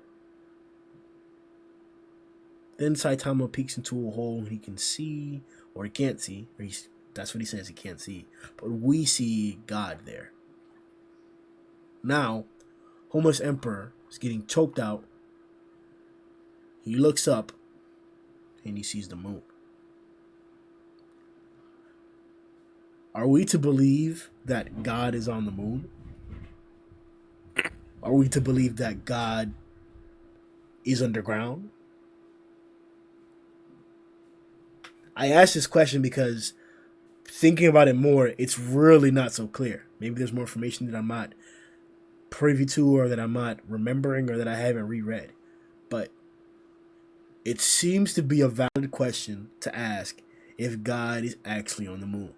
Then Saitama peeks into a hole and he can see, or he can't see, or that's what he says, he can't see. But we see God there. Now, Homeless Emperor is getting choked out. He looks up and he sees the moon. Are we to believe that God is on the moon? Are we to believe that God is underground? I ask this question because thinking about it more, it's really not so clear. Maybe there's more information that I'm not privy to, or that I'm not remembering, or that I haven't reread. But it seems to be a valid question to ask if God is actually on the moon.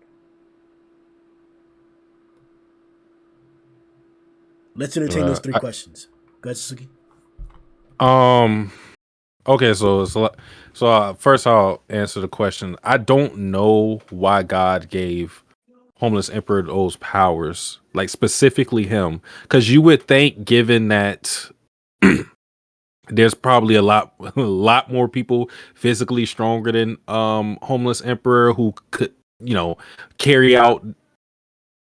Let's entertain those three questions. Go ahead, Suzuki. Okay, so first I'll answer the question. I don't know why God gave Homeless Emperor those powers, like specifically him, because you would think, given that there's probably a lot more people physically stronger than Homeless Emperor who could, carry out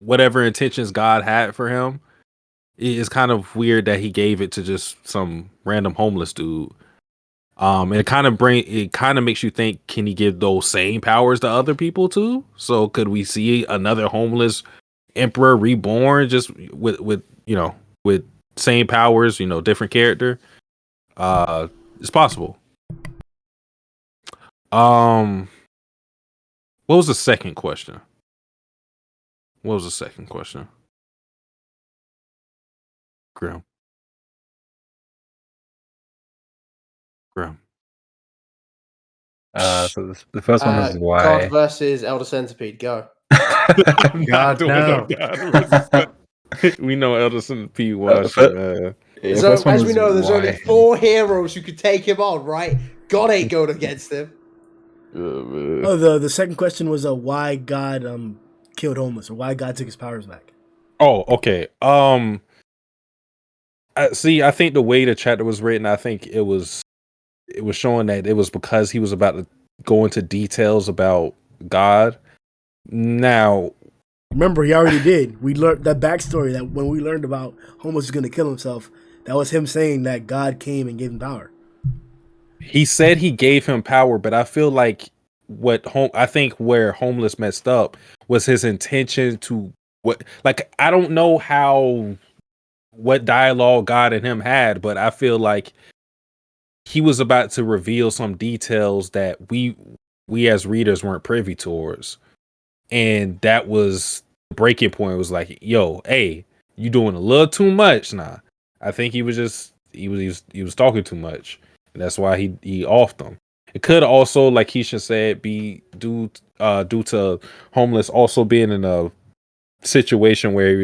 whatever intentions God had for him. It's kind of weird that he gave it to just some random homeless dude. It kind of makes you think, can he give those same powers to other people too? So could we see another homeless emperor reborn, just with with same powers, different character? It's possible. What was the second question? Grim. So the first one is God why. versus Elder Centipede. Go. I'm not God, doing no. We know Elder Centipede watching. Yeah, So, first one as we was know, there's only why. 4 heroes who could take him on, right? God ain't going against him. Oh, the second question was why God killed homeless, or why God took his powers back. Oh, okay. I think the way the chapter was written, I think it was showing that it was because he was about to go into details about God. Now, Remember, he already did. We learned that backstory, that when we learned about homeless was going to kill himself, that was him saying that God came and gave him power. he said he gave him power, but I feel like I think where homeless messed up was his intention to I don't know what dialogue God and him had, but I feel like he was about to reveal some details that we as readers weren't privy towards. And that was the breaking point. It was like, yo, hey, you doing a little too much now. I think he was talking too much. And that's why he offed them. It could also, like Keisha said, be due to homeless also being in a situation where he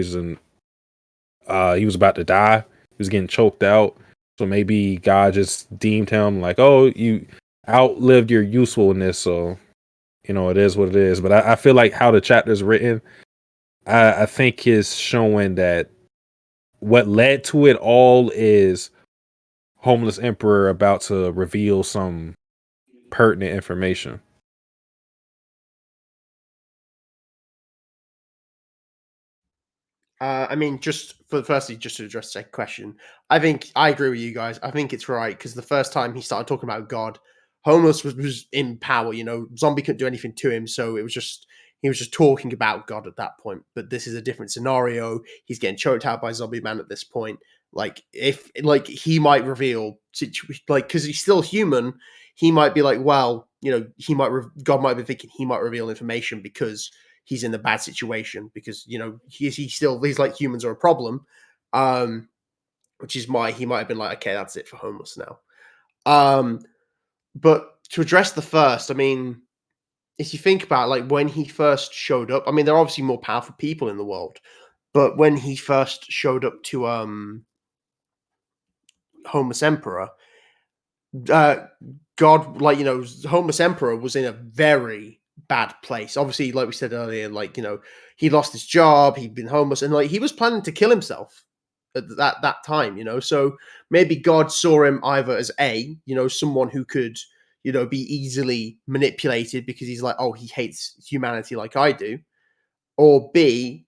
was about to die. He was getting choked out. So maybe God just deemed him like, oh, you outlived your usefulness. So, it is what it is. But I feel like how the chapter is written, I think is showing that what led to it all is Homeless Emperor about to reveal some pertinent information. I mean, just to address the second question, I think I agree with you guys. I think it's right because the first time he started talking about God, homeless was in power. Zombie couldn't do anything to him, so he was just talking about God at that point. But this is a different scenario. He's getting choked out by Zombie Man at this point. If he might reveal because he's still human, he might be like, well, God might be thinking he might reveal information because he's in the bad situation because he's like humans are a problem, which is why he might have been like, okay, that's it for homeless now. But to address the first, I mean, if you think about when he first showed up, I mean, there are obviously more powerful people in the world, but when he first showed up to homeless emperor, God, like, homeless emperor was in a very bad place. Obviously, like we said earlier, like, he lost his job, he'd been homeless, and like he was planning to kill himself at that time. So maybe God saw him either as someone who could be easily manipulated because he's like, oh, he hates humanity like I do, or B,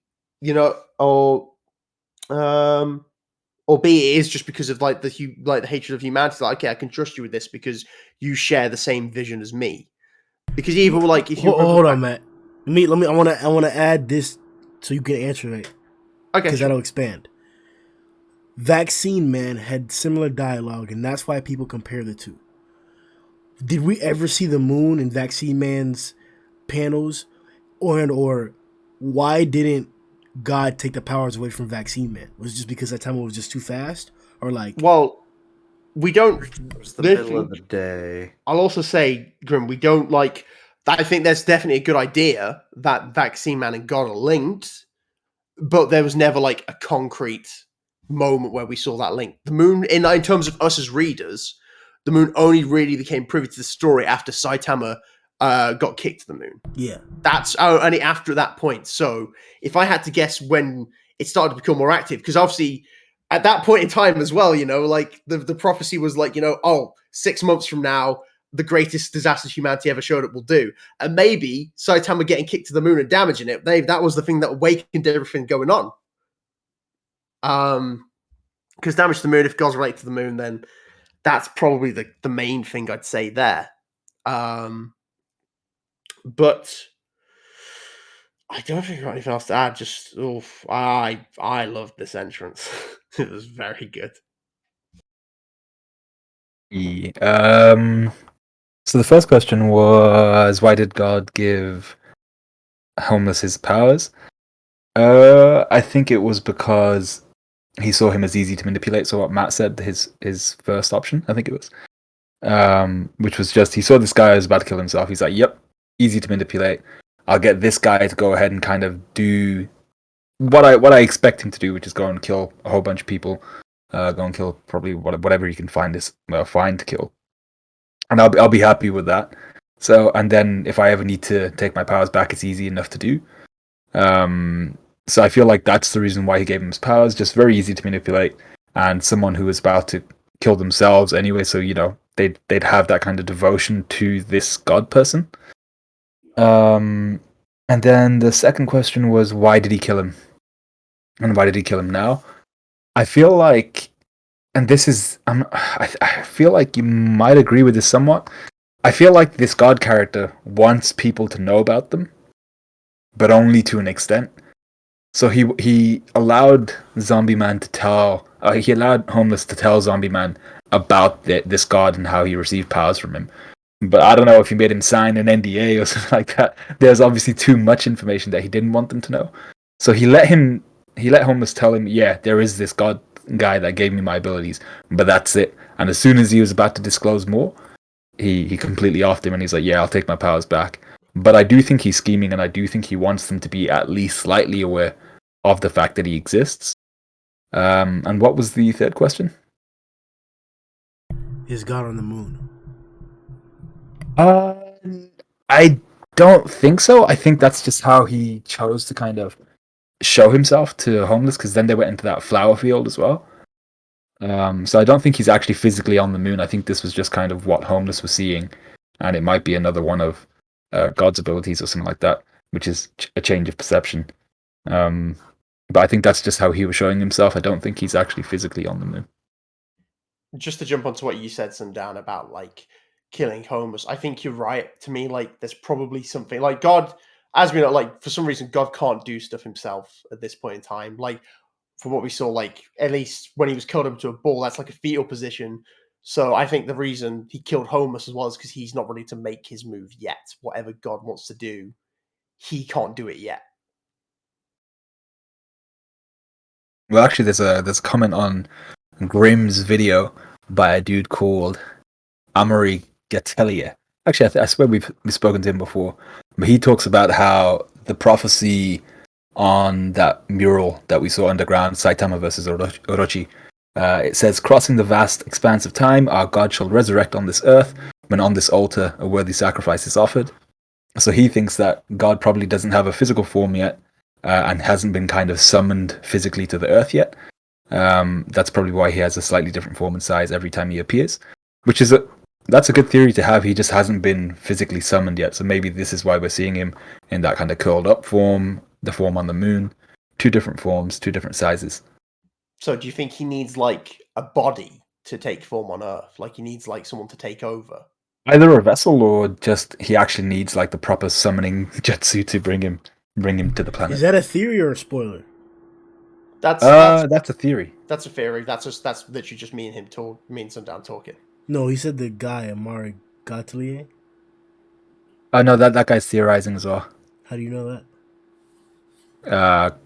or or B, it is just because of like the hatred of humanity. Like, okay, I can trust you with this because you share the same vision as me. Because even like if you hold on, Matt. Let me. I want to add this so you can answer it. Okay, Because sure. that'll expand. Vaccine Man had similar dialogue, and that's why people compare the two. Did we ever see the moon in Vaccine Man's panels, or why didn't God take the powers away from Vaccine Man? Was it just because that time it was just too fast, or like? Well, we don't. It was the middle of the day. I'll also say, Grim, we don't like. I think that's definitely a good idea that Vaccine Man and God are linked, but there was never like a concrete moment where we saw that link. The moon, in terms of us as readers, the moon only really became privy to the story after Saitama got kicked to the moon. Yeah, That's only after that point. So if I had to guess when it started to become more active, because obviously at that point in time as well, like the prophecy was like, 6 months from now, the greatest disaster humanity ever showed up will do. And maybe Saitama getting kicked to the moon and damaging it, that was the thing that awakened everything going on. Because damage to the moon, if God's related to the moon, then that's probably the main thing I'd say there. But I don't think I've got anything else to add. Just, I loved this entrance. It was very good. Yeah. So the first question was, why did God give Homeless his powers? I think it was because he saw him as easy to manipulate. So what Matt said, his first option, I think it was, which was just he saw this guy who was about to kill himself. He's like, "Yep, easy to manipulate. I'll get this guy to go ahead and kind of do what I expect him to do, which is go and kill a whole bunch of people, go and kill probably whatever he can find to kill, and I'll be happy with that. So, and then if I ever need to take my powers back, it's easy enough to do. So I feel like that's the reason why he gave him his powers, just very easy to manipulate, and someone who was about to kill themselves anyway, so they'd have that kind of devotion to this god person. And then the second question was, why did he kill him? And why did he kill him now? I feel like, and this is, I feel like you might agree with this somewhat. I feel like this god character wants people to know about them, but only to an extent. So he allowed Zombie Man to tell, he allowed Homeless to tell Zombie Man about this god and how he received powers from him. But I don't know if he made him sign an NDA or something like that. There's obviously too much information that he didn't want them to know. So he let Homeless tell him, yeah, there is this god guy that gave me my abilities, but that's it. And as soon as he was about to disclose more, he completely offed him and he's like, yeah, I'll take my powers back. But I do think he's scheming, and I do think he wants them to be at least slightly aware of the fact that he exists. And what was the third question? Is God on the moon? I don't think so. I think that's just how he chose to kind of show himself to Homeless, because then they went into that flower field as well. So I don't think he's actually physically on the moon. I think this was just kind of what Homeless was seeing, and it might be another one of God's abilities or something like that, which is a change of perception. But I think that's just how he was showing himself. I don't think he's actually physically on the moon. Just to jump onto what you said, Sundown, about like killing Homeless, I think you're right. To me, like there's probably something like God, as we know, like for some reason God can't do stuff himself at this point in time. Like from what we saw, like at least when he was curled up to a ball, that's like a fetal position. So I think the reason he killed Homeless as well is because he's not ready to make his move yet. Whatever God wants to do, he can't do it yet. Well, actually, there's a comment on Grimm's video by a dude called Amory Gatelier. Actually, I swear we've spoken to him before, but he talks about how the prophecy on that mural that we saw underground, Saitama versus Orochi, It says, crossing the vast expanse of time, our God shall resurrect on this earth, when on this altar a worthy sacrifice is offered. So he thinks that God probably doesn't have a physical form yet, and hasn't been kind of summoned physically to the earth yet. That's probably why he has a slightly different form and size every time he appears, which is that's a good theory to have. He just hasn't been physically summoned yet, so maybe this is why we're seeing him in that kind of curled up form, the form on the moon. 2 different forms, 2 different sizes. So do you think he needs like a body to take form on Earth? Like he needs like someone to take over? Either a vessel or just he actually needs like the proper summoning jutsu to bring him to the planet. Is that a theory or a spoiler? That's That's a theory. That's a theory. That's literally just me and him me and Sundown talking. No, he said the guy Amari Gatelier. Oh no, that guy's theorizing as well. How do you know that?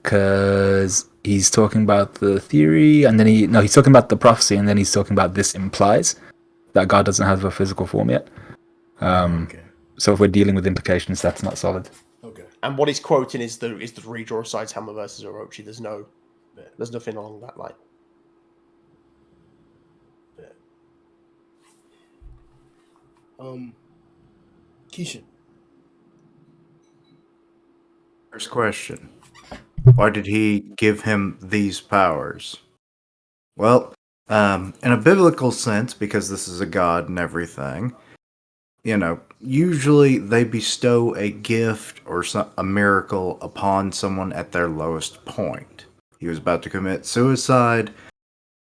Because he's talking about the theory, and then he's talking about the prophecy, and then he's talking about this implies that God doesn't have a physical form yet. Okay. So if we're dealing with implications, that's not solid. Okay. And what he's quoting is the redraw sides Hammer versus Orochi. There's nothing along that line. Keisha. First question. Why did he give him these powers? Well, in a biblical sense, because this is a god and everything, usually they bestow a gift or a miracle upon someone at their lowest point. He was about to commit suicide.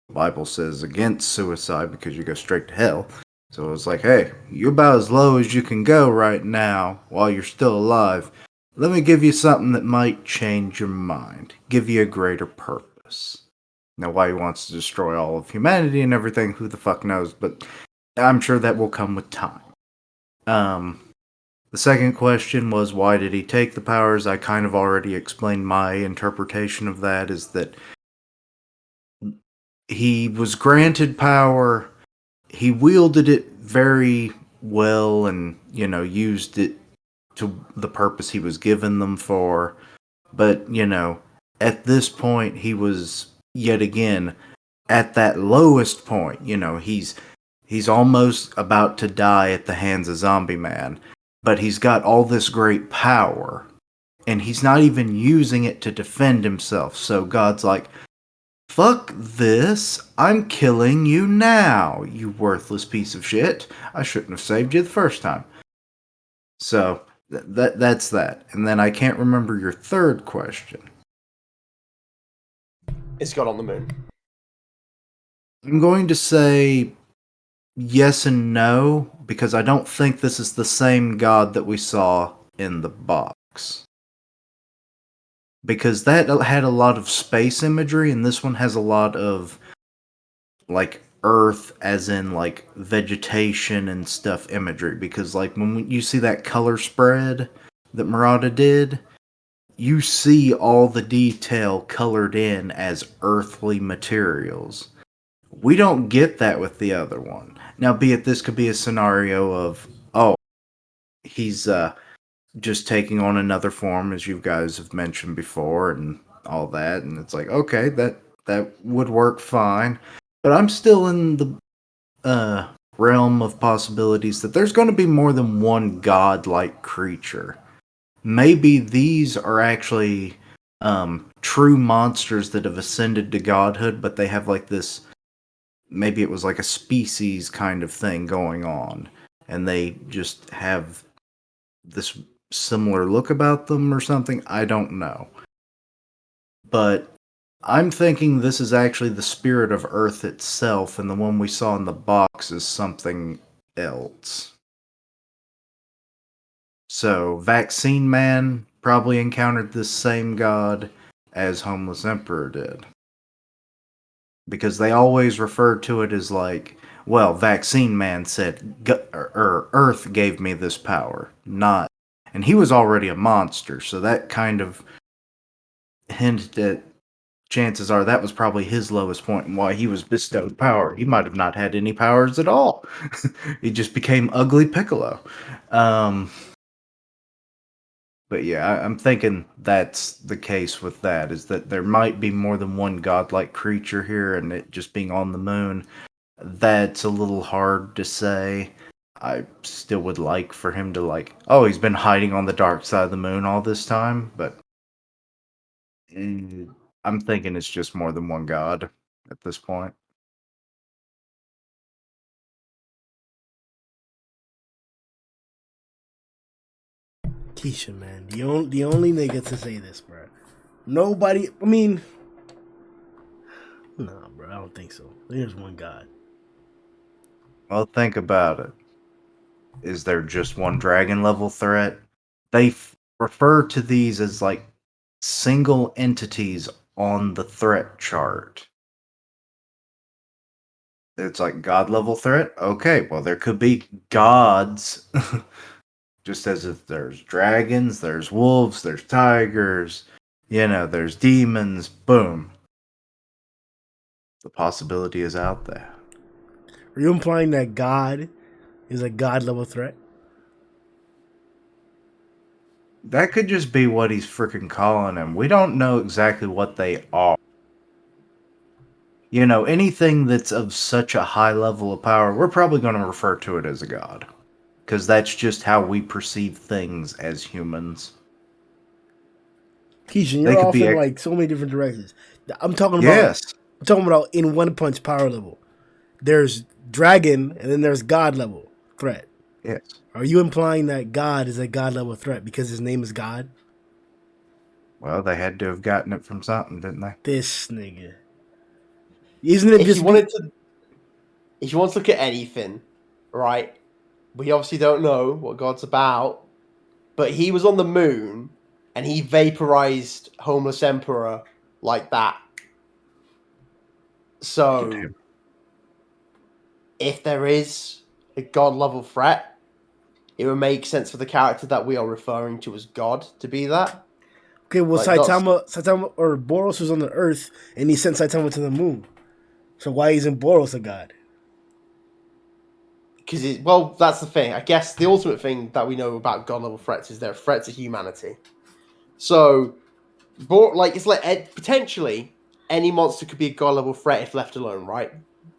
The Bible says against suicide because you go straight to hell. So it was like, hey, you're about as low as you can go right now while you're still alive. Let me give you something that might change your mind, give you a greater purpose. Now, why he wants to destroy all of humanity and everything, who the fuck knows, but I'm sure that will come with time. The second question was, why did he take the powers? I kind of already explained my interpretation of that, is that he was granted power, he wielded it very well and, used it to the purpose he was given them for. But, at this point, he was, yet again, at that lowest point. He's almost about to die at the hands of Zombie Man. But he's got all this great power. And he's not even using it to defend himself. So God's like, fuck this. I'm killing you now, you worthless piece of shit. I shouldn't have saved you the first time. So, that's that. And then I can't remember your third question. Is God on the moon? I'm going to say yes and no, because I don't think this is the same God that we saw in the box. Because that had a lot of space imagery, and this one has a lot of, like, earth, as in, like, vegetation and stuff imagery. Because, like, when you see that color spread that Murata did, you see all the detail colored in as earthly materials. We don't get that with the other one. Now, this could be a scenario of, he's just taking on another form, as you guys have mentioned before, and all that, and it's like, okay, that would work fine. But I'm still in the realm of possibilities that there's going to be more than one godlike creature. Maybe these are actually true monsters that have ascended to godhood, but they have like this, maybe it was like a species kind of thing going on, and they just have this similar look about them or something. I don't know. But I'm thinking this is actually the spirit of Earth itself, and the one we saw in the box is something else. So, Vaccine Man probably encountered this same god as Homeless Emperor did. Because they always refer to it as like, well, Vaccine Man said, Earth gave me this power, not. And he was already a monster, so that kind of hinted at, chances are that was probably his lowest point and why he was bestowed power. He might have not had any powers at all. He just became Ugly Piccolo. But yeah, I'm thinking that's the case with that, is that there might be more than one godlike creature here, and it just being on the moon, that's a little hard to say. I still would like for him to oh, he's been hiding on the dark side of the moon all this time, but eh, I'm thinking it's just more than one god at this point. Keisha, man, the only nigga to say this, bro. Nobody. I mean, nah, bro. I don't think so. There's one God. Well, think about it. Is there just one dragon level threat? They refer to these as single entities on the threat chart. It's like god level threat. Okay, well there could be gods, just as if there's dragons, there's wolves, there's tigers, there's demons. Boom, the possibility is out there. Are you implying that God is a God level threat? That could just be what he's freaking calling them. We don't know exactly what they are. Anything that's of such a high level of power, we're probably going to refer to it as a god. Because that's just how we perceive things as humans. Keisha, They you're could off be. in so many different directions. I'm talking about. Yes. I'm talking about in One Punch power level. There's dragon, and then there's God level threat. Yes. Are you implying that God is a God level threat because his name is God? Well, they had to have gotten it from something, didn't they? This nigga. Isn't it If just you wanted to, if you want to look at anything, right? We obviously don't know what God's about, but he was on the moon and he vaporized Homeless Emperor like that. So, if there is a God level threat, it would make sense for the character that we are referring to as God to be that. okay? Well, Like, not- Saitama or Boros was on the Earth, and he sent Saitama to the moon. So why isn't Boros a god? Because well, that's the thing. I guess the ultimate thing that we know about God level threats is they're a threat to humanity. So, potentially any monster could be a God level threat if left alone, right?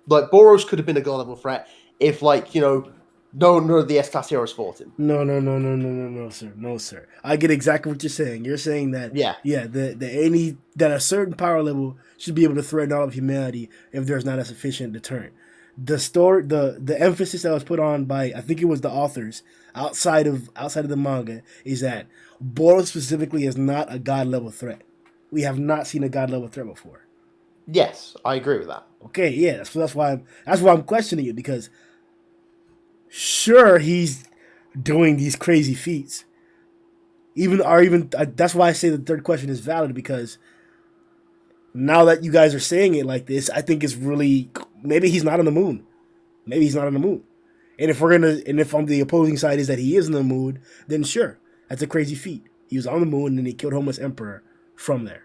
Like Boros could have been a God level threat if, none of the S class heroes fought him. No, sir. No, sir. I get exactly what you're saying. You're saying that, Yeah. that a certain power level should be able to threaten all of humanity if there's not a sufficient deterrent. The emphasis that was put on by, I think it was the authors outside of the manga, is that Boros specifically is not a god level threat. We have not seen a god level threat before. Yes, I agree with that. Okay, yeah, that's why I'm questioning it, because sure, he's doing these crazy feats. That's why I say the third question is valid, because now that you guys are saying it like this, I think it's really, maybe he's not on the moon. Maybe he's not on the moon. And if on the opposing side is that he is on the moon, then sure, that's a crazy feat. He was on the moon and he killed Homeless Emperor from there.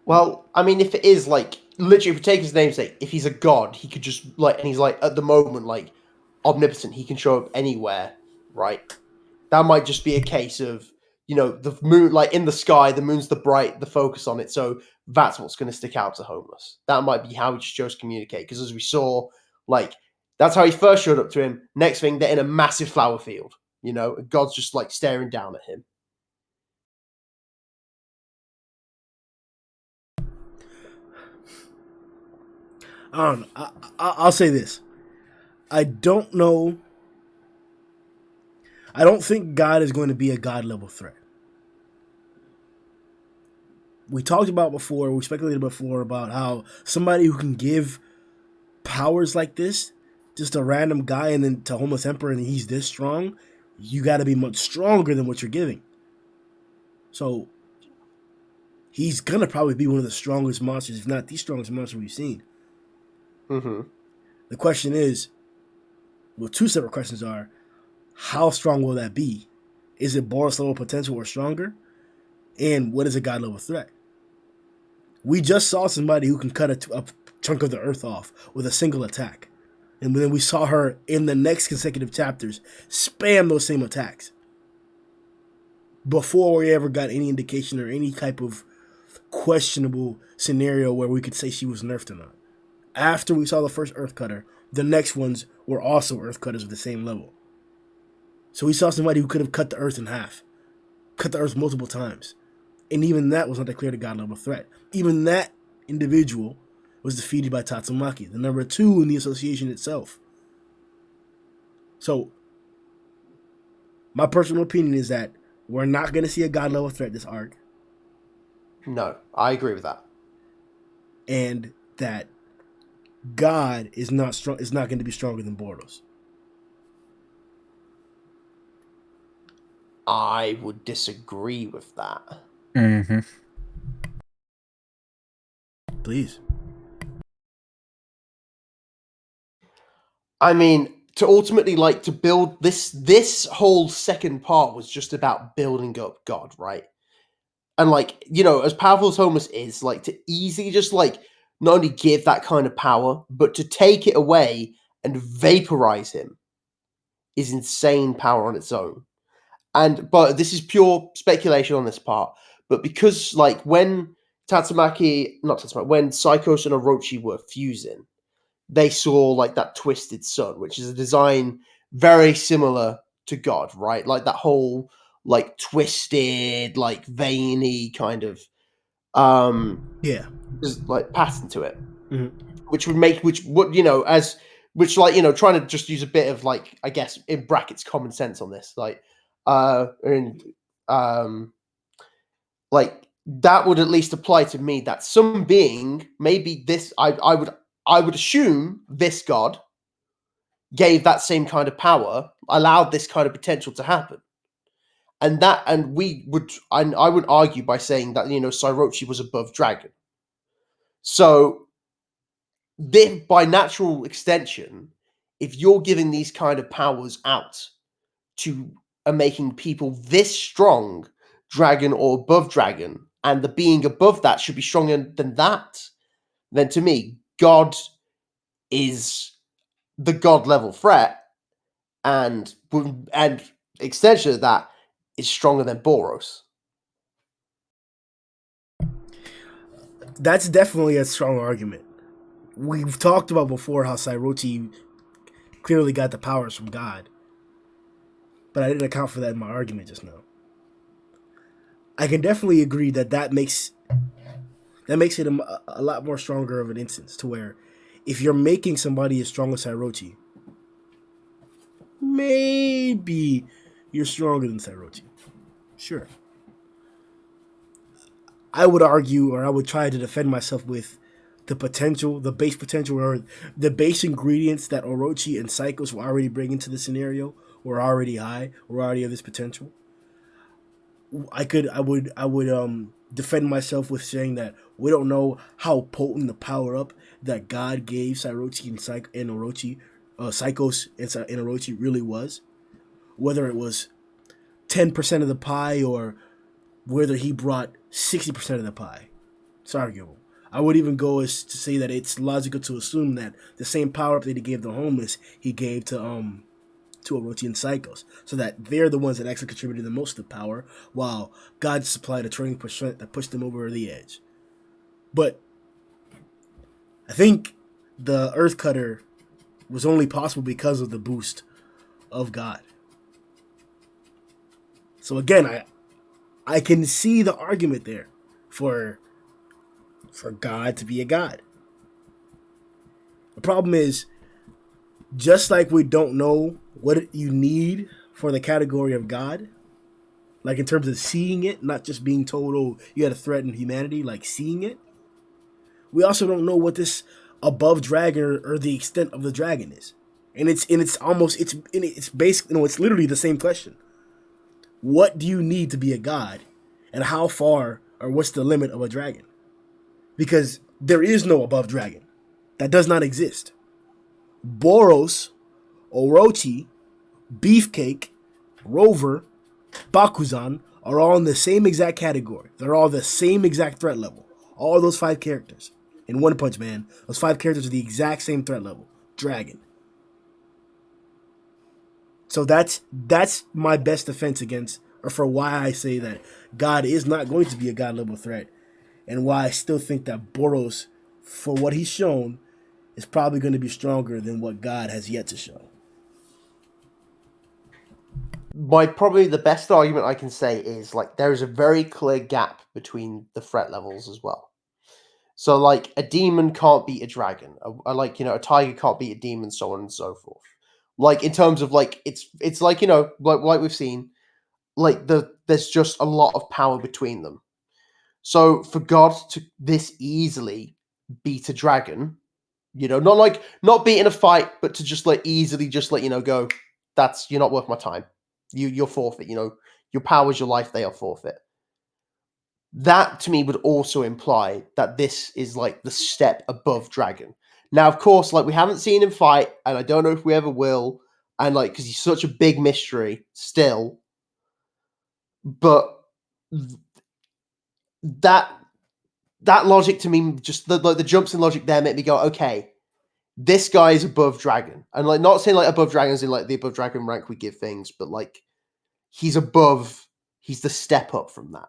Well, I mean, if it is literally, if we take his namesake, if he's a god, he could just and he's at the moment omnipotent, he can show up anywhere, right? That might just be a case of the moon, in the sky, the moon's the focus on it, so that's what's going to stick out to Homeless. That might be how he just chose to communicate, because as we saw, that's how he first showed up to him. Next thing, they're in a massive flower field, and God's just staring down at him. I don't know. I'll say this. I don't know. I don't think God is going to be a God level threat. We talked about before, we speculated before about how somebody who can give powers like this, just a random guy, and then to Homeless Emperor, and he's this strong, you got to be much stronger than what you're giving. So he's gonna probably be one of the strongest monsters, if not the strongest monster we've seen. Mm-hmm. The question is, well, two separate questions are, how strong will that be? Is it Boros level potential or stronger? And what is a God level threat? We just saw somebody who can cut a chunk of the earth off with a single attack. And then we saw her in the next consecutive chapters spam those same attacks. before we ever got any indication or any type of questionable scenario where we could say she was nerfed or not. After we saw the first Earth Cutter, the next ones were also Earth Cutters of the same level. So we saw somebody who could have cut the Earth in half, cut the Earth multiple times. And even that was not declared a god level threat. Even that individual was defeated by Tatsumaki, the number 2 in the association itself. So, my personal opinion is that we're not going to see a god level threat this arc. No, I agree with that. And that God is not strong. Is not going to be stronger than Boros. I would disagree with that. Mm-hmm. Please. I mean, to ultimately like to build this whole second part was just about building up God, right? And like, you know, as powerful as Homus is, like to easily just like not only give that kind of power, but to take it away and vaporize him is insane power on its own. But this is pure speculation on this part. But because like when when Psychos and Orochi were fusing, they saw like that twisted sun, which is a design very similar to God, right? Like that whole like twisted, like veiny kind of Yeah. there's like pattern to it. Mhm. Which would make trying to just use a bit of like, I guess in brackets, common sense on this, like like that would at least apply to me that some being, maybe this, I would assume this god gave that same kind of power, allowed this kind of potential to happen. And I would argue by saying that, you know, Sairochi was above dragon. So then by natural extension, if you're giving these kind of powers out to making people this strong, dragon or above dragon, and the being above that should be stronger than that, then to me, God is the God level threat, and extension of that is stronger than Boros. That's definitely a strong argument. We've talked about before how Sairochi clearly got the powers from God. But I didn't account for that in my argument just now. I can definitely agree that makes it a lot more stronger of an instance to where if you're making somebody as strong as Sairochi, maybe you're stronger than Sairochi. Sure. I would argue, or I would try to defend myself with the potential, the base potential, or the base ingredients that Orochi and Psychos were already bringing to the scenario were already high, were already of this potential. I would defend myself with saying that we don't know how potent the power up that God gave Sairochi and Orochi, Psychos and Orochi really was. Whether it was 10% of the pie or whether he brought 60% of the pie. It's arguable. I would even go as to say that it's logical to assume that the same power up that he gave the homeless, he gave to Orochi and Psychos, so that they're the ones that actually contributed the most to the power, while God supplied a 20% that pushed them over the edge. But I think the Earth Cutter was only possible because of the boost of God. So again, I can see the argument there for God to be a god. The problem is, just like we don't know what you need for the category of God, like in terms of seeing it, not just being told, oh, you got to threaten humanity, like seeing it, we also don't know what this above dragon or the extent of the dragon is. And it's basically, it's literally the same question. What do you need to be a god? And how far or what's the limit of a dragon? Because there is no above dragon. That does not exist. Boros, Orochi, Beefcake, Rover, Bakuzan are all in the same exact category. They're all the same exact threat level. All those 5 characters. In One Punch Man, those 5 characters are the exact same threat level. Dragon. So that's my best defense against or for why I say that God is not going to be a God level threat, and why I still think that Boros, for what he's shown, is probably going to be stronger than what God has yet to show. Probably the best argument I can say is like there is a very clear gap between the threat levels as well. So like a demon can't beat a dragon, a tiger can't beat a demon, so on and so forth. Like in terms of like it's like like we've seen, like there's just a lot of power between them. So for God to this easily beat a dragon, not beat in a fight, but to just like easily just let go, you're not worth my time. You're forfeit. Your powers, your life, they are forfeit. That to me would also imply that this is like the step above dragon. Now, of course, like we haven't seen him fight, and I don't know if we ever will, and like because he's such a big mystery still. But that logic to me, just the jumps in logic there make me go, okay, this guy is above dragon, and like not saying like above dragons in like the above dragon rank we give things, but like he's the step up from that.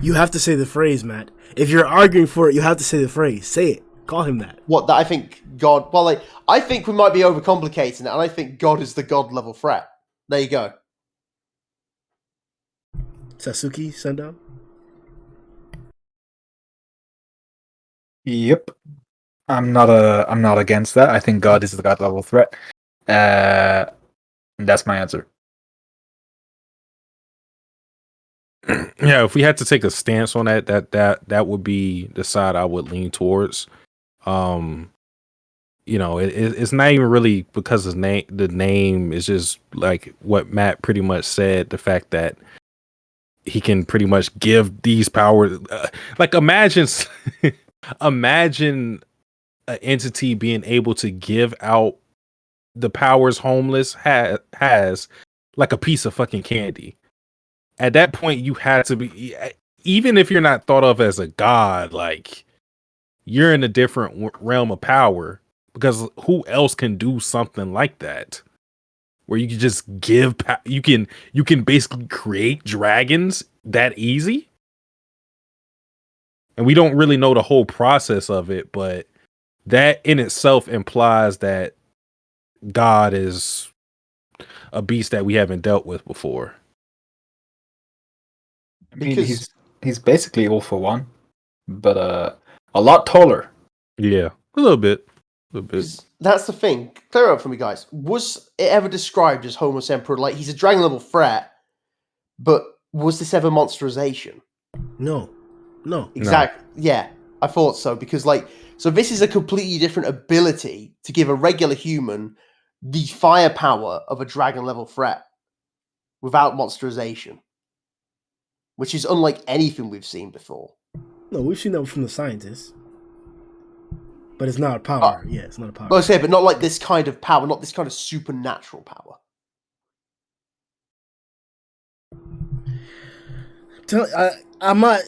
You have to say the phrase, Matt. If you're arguing for it, you have to say the phrase. Say it. Call him that. What, that I think God... Well, like, I think we might be overcomplicating it, and I think God is the God level threat. There you go. Sasuke, Sundown? Yep. I'm not against that. I think God is the God level threat. That's my answer. Yeah, if we had to take a stance on that would be the side I would lean towards. It's not even really because the name is just like what Matt pretty much said. The fact that he can pretty much give these powers, like imagine an entity being able to give out the powers Homeless has like a piece of fucking candy. At that point, you had to be, even if you're not thought of as a god, like you're in a different realm of power, because who else can do something like that? Where you can just give, you can basically create dragons that easy. And we don't really know the whole process of it, but that in itself implies that God is a beast that we haven't dealt with before. I mean, he's basically all for one, but a lot taller. Yeah, a little bit. That's the thing. Clear up for me, guys. Was it ever described as Homeless Emperor? Like, he's a dragon level threat, but was this ever monsterization? No. Exactly. No. Yeah, I thought so, because so this is a completely different ability to give a regular human the firepower of a dragon level threat without monsterization, which is unlike anything we've seen before. No, we've seen that from the scientists. But it's not a power. Yeah, it's not a power. But not like this kind of power, not this kind of supernatural power. I'm not...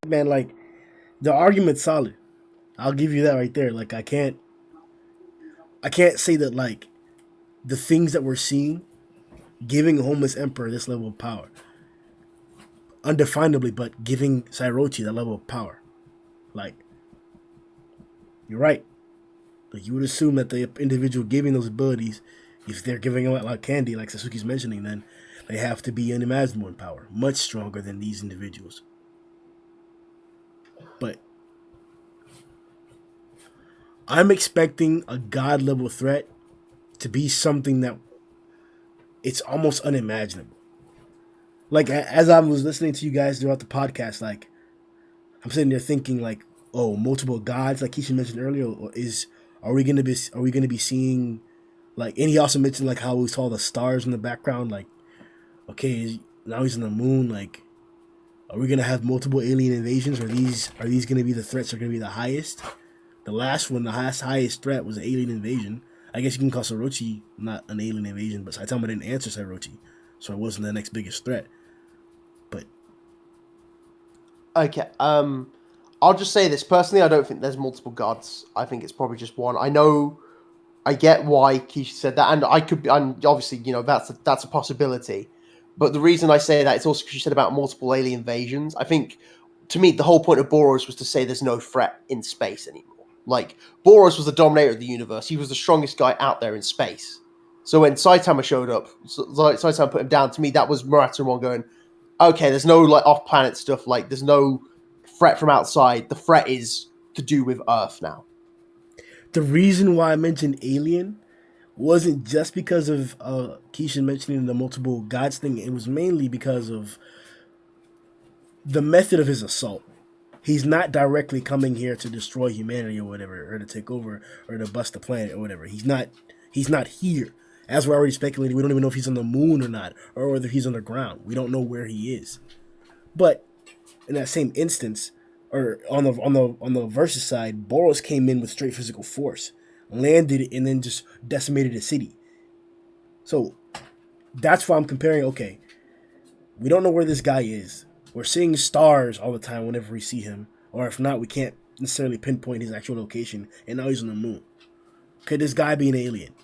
Man, like, the argument's solid. I'll give you that right there. Like, I can't say that, like, the things that we're seeing giving a Homeless Emperor this level of power, undefinably, but giving Sairochi that level of power, like, you're right. Like, you would assume that the individual giving those abilities, if they're giving them out like candy, like Sasuke's mentioning, then they have to be unimaginable in power, much stronger than these individuals. But I'm expecting a god level threat to be something that it's almost unimaginable. Like, as I was listening to you guys throughout the podcast, like, I'm sitting there thinking, like, oh, multiple gods, like Keisha mentioned earlier, are we gonna be seeing, like, and he also mentioned like how we saw the stars in the background, like, okay, now he's on the moon, like, are we gonna have multiple alien invasions? Are these gonna be the threats that are gonna be the highest? The last one, the highest threat was an alien invasion. I guess you can call Sairochi not an alien invasion, but Saitama didn't answer Sairochi, so it wasn't the next biggest threat. But okay, I'll just say this personally. I don't think there's multiple gods. I think it's probably just one. I know I get why Keisha said that, and and obviously, that's a possibility. But the reason I say that is also because you said about multiple alien invasions. I think, to me, the whole point of Boros was to say there's no threat in space anymore. Like, Boros was the dominator of the universe. He was the strongest guy out there in space. So when Saitama showed up, Saitama put him down. To me, that was Muratamon going, okay, there's no like off-planet stuff. Like, there's no threat from outside. The threat is to do with Earth now. The reason why I mentioned alien wasn't just because of Keisha mentioning the multiple gods thing. It was mainly because of the method of his assault. He's not directly coming here to destroy humanity or whatever, or to take over, or to bust the planet or whatever. He's not here. As we're already speculating, we don't even know if he's on the moon or not, or whether he's on the ground. We don't know where he is. But in that same instance, or on the versus side, Boros came in with straight physical force, landed, and then just decimated a city. So that's why I'm comparing. Okay, we don't know where this guy is. We're seeing stars all the time whenever we see him, or if not, we can't necessarily pinpoint his actual location. And now he's on the moon. Could this guy be an alien?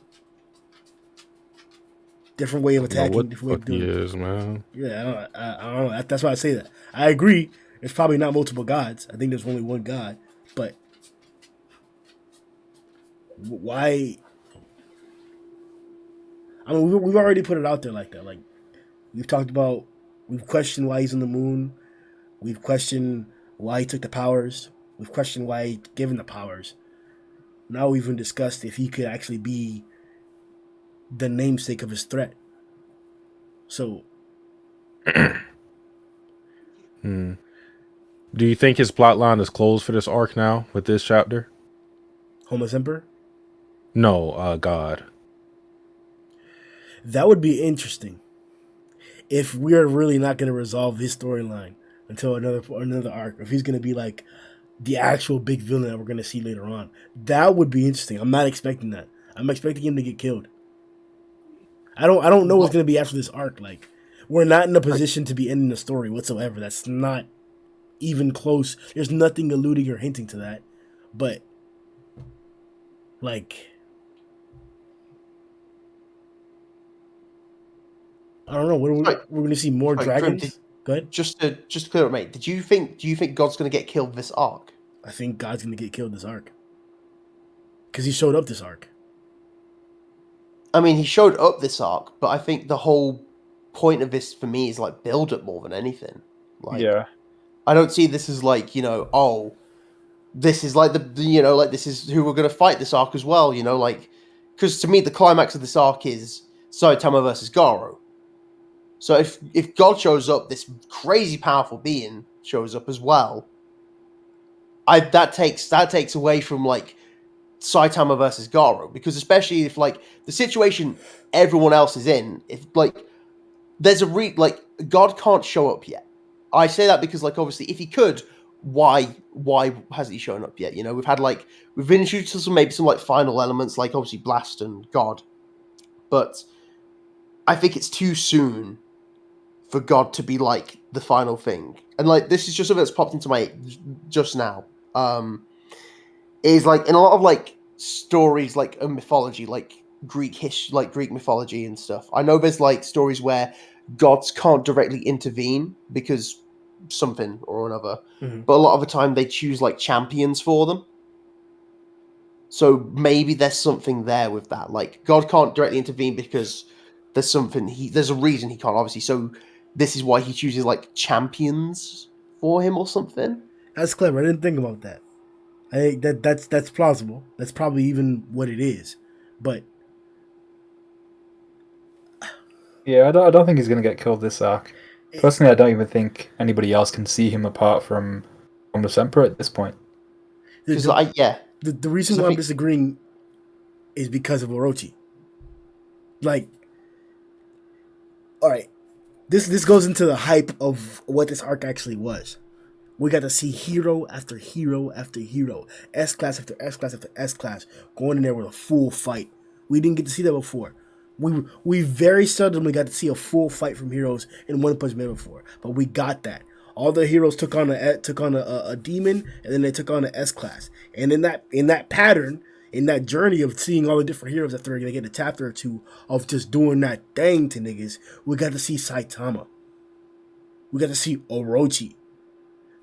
Different way of attacking, what the different way of fuck he doing it. is, man. Yeah, I don't know. That's why I say that. I agree. There's probably not multiple gods. I think there's only one god. But why? I mean, we've already put it out there like that. Like, we've talked about, we've questioned why he's on the moon. We've questioned why he took the powers. We've questioned why he given the powers. Now we've even discussed if he could actually be the namesake of his threat. So, Do you think his plot line is closed for this arc now with this chapter? Homer's Emperor? No, God. That would be interesting. If we're really not going to resolve this storyline until another arc, if he's going to be like the actual big villain that we're going to see later on, that would be interesting. I'm not expecting that. I'm expecting him to get killed. I don't know what's going to be after this arc. Like, we're not in a position to be ending the story whatsoever. That's not even close. There's nothing alluding or hinting to that. But, like, I don't know. We're going to see more dragons. Go ahead. Just to clear up, mate. Do you think God's going to get killed this arc? I think God's going to get killed this arc. Because he showed up this arc. I mean, he showed up this arc, but I think the whole point of this for me is like build up more than anything. Like, Yeah. I don't see this as like, this is like this is who we're going to fight this arc as well, like, because to me the climax of this arc is Saitama versus Garou. So if God shows up, this crazy powerful being shows up as well. That takes away from like Saitama versus Garou, because especially if like the situation everyone else is in, if like there's God can't show up yet. I say that because like obviously if he could, why hasn't he shown up yet? We've been introduced to some like final elements like obviously Blast and God, but I think it's too soon for God to be like the final thing. And like this is just something that's popped into my just now. Is like in a lot of like stories like mythology, like Greek mythology and stuff. I know there's like stories where gods can't directly intervene because something or another, but a lot of the time they choose like champions for them. So maybe there's something there with that. Like God can't directly intervene because there's a reason he can't, obviously. So this is why he chooses like champions for him or something. That's clever. I didn't think about that. I think that's plausible. That's probably even what it is. But Yeah, I don't think he's gonna get killed this arc. Personally, I don't even think anybody else can see him apart from the Emperor at this point. the reason why I'm disagreeing is because of Orochi. Like, all right, this goes into the hype of what this arc actually was. We got to see hero after hero after hero, S-class after S-class after S-class, going in there with a full fight. We didn't get to see that before. We very seldomly got to see a full fight from heroes in One Punch Man before, but we got that. All the heroes took on a demon, and then they took on an S-class. And in that pattern, in that journey of seeing all the different heroes after they get a chapter or two of just doing that thing to niggas, we got to see Saitama. We got to see Orochi.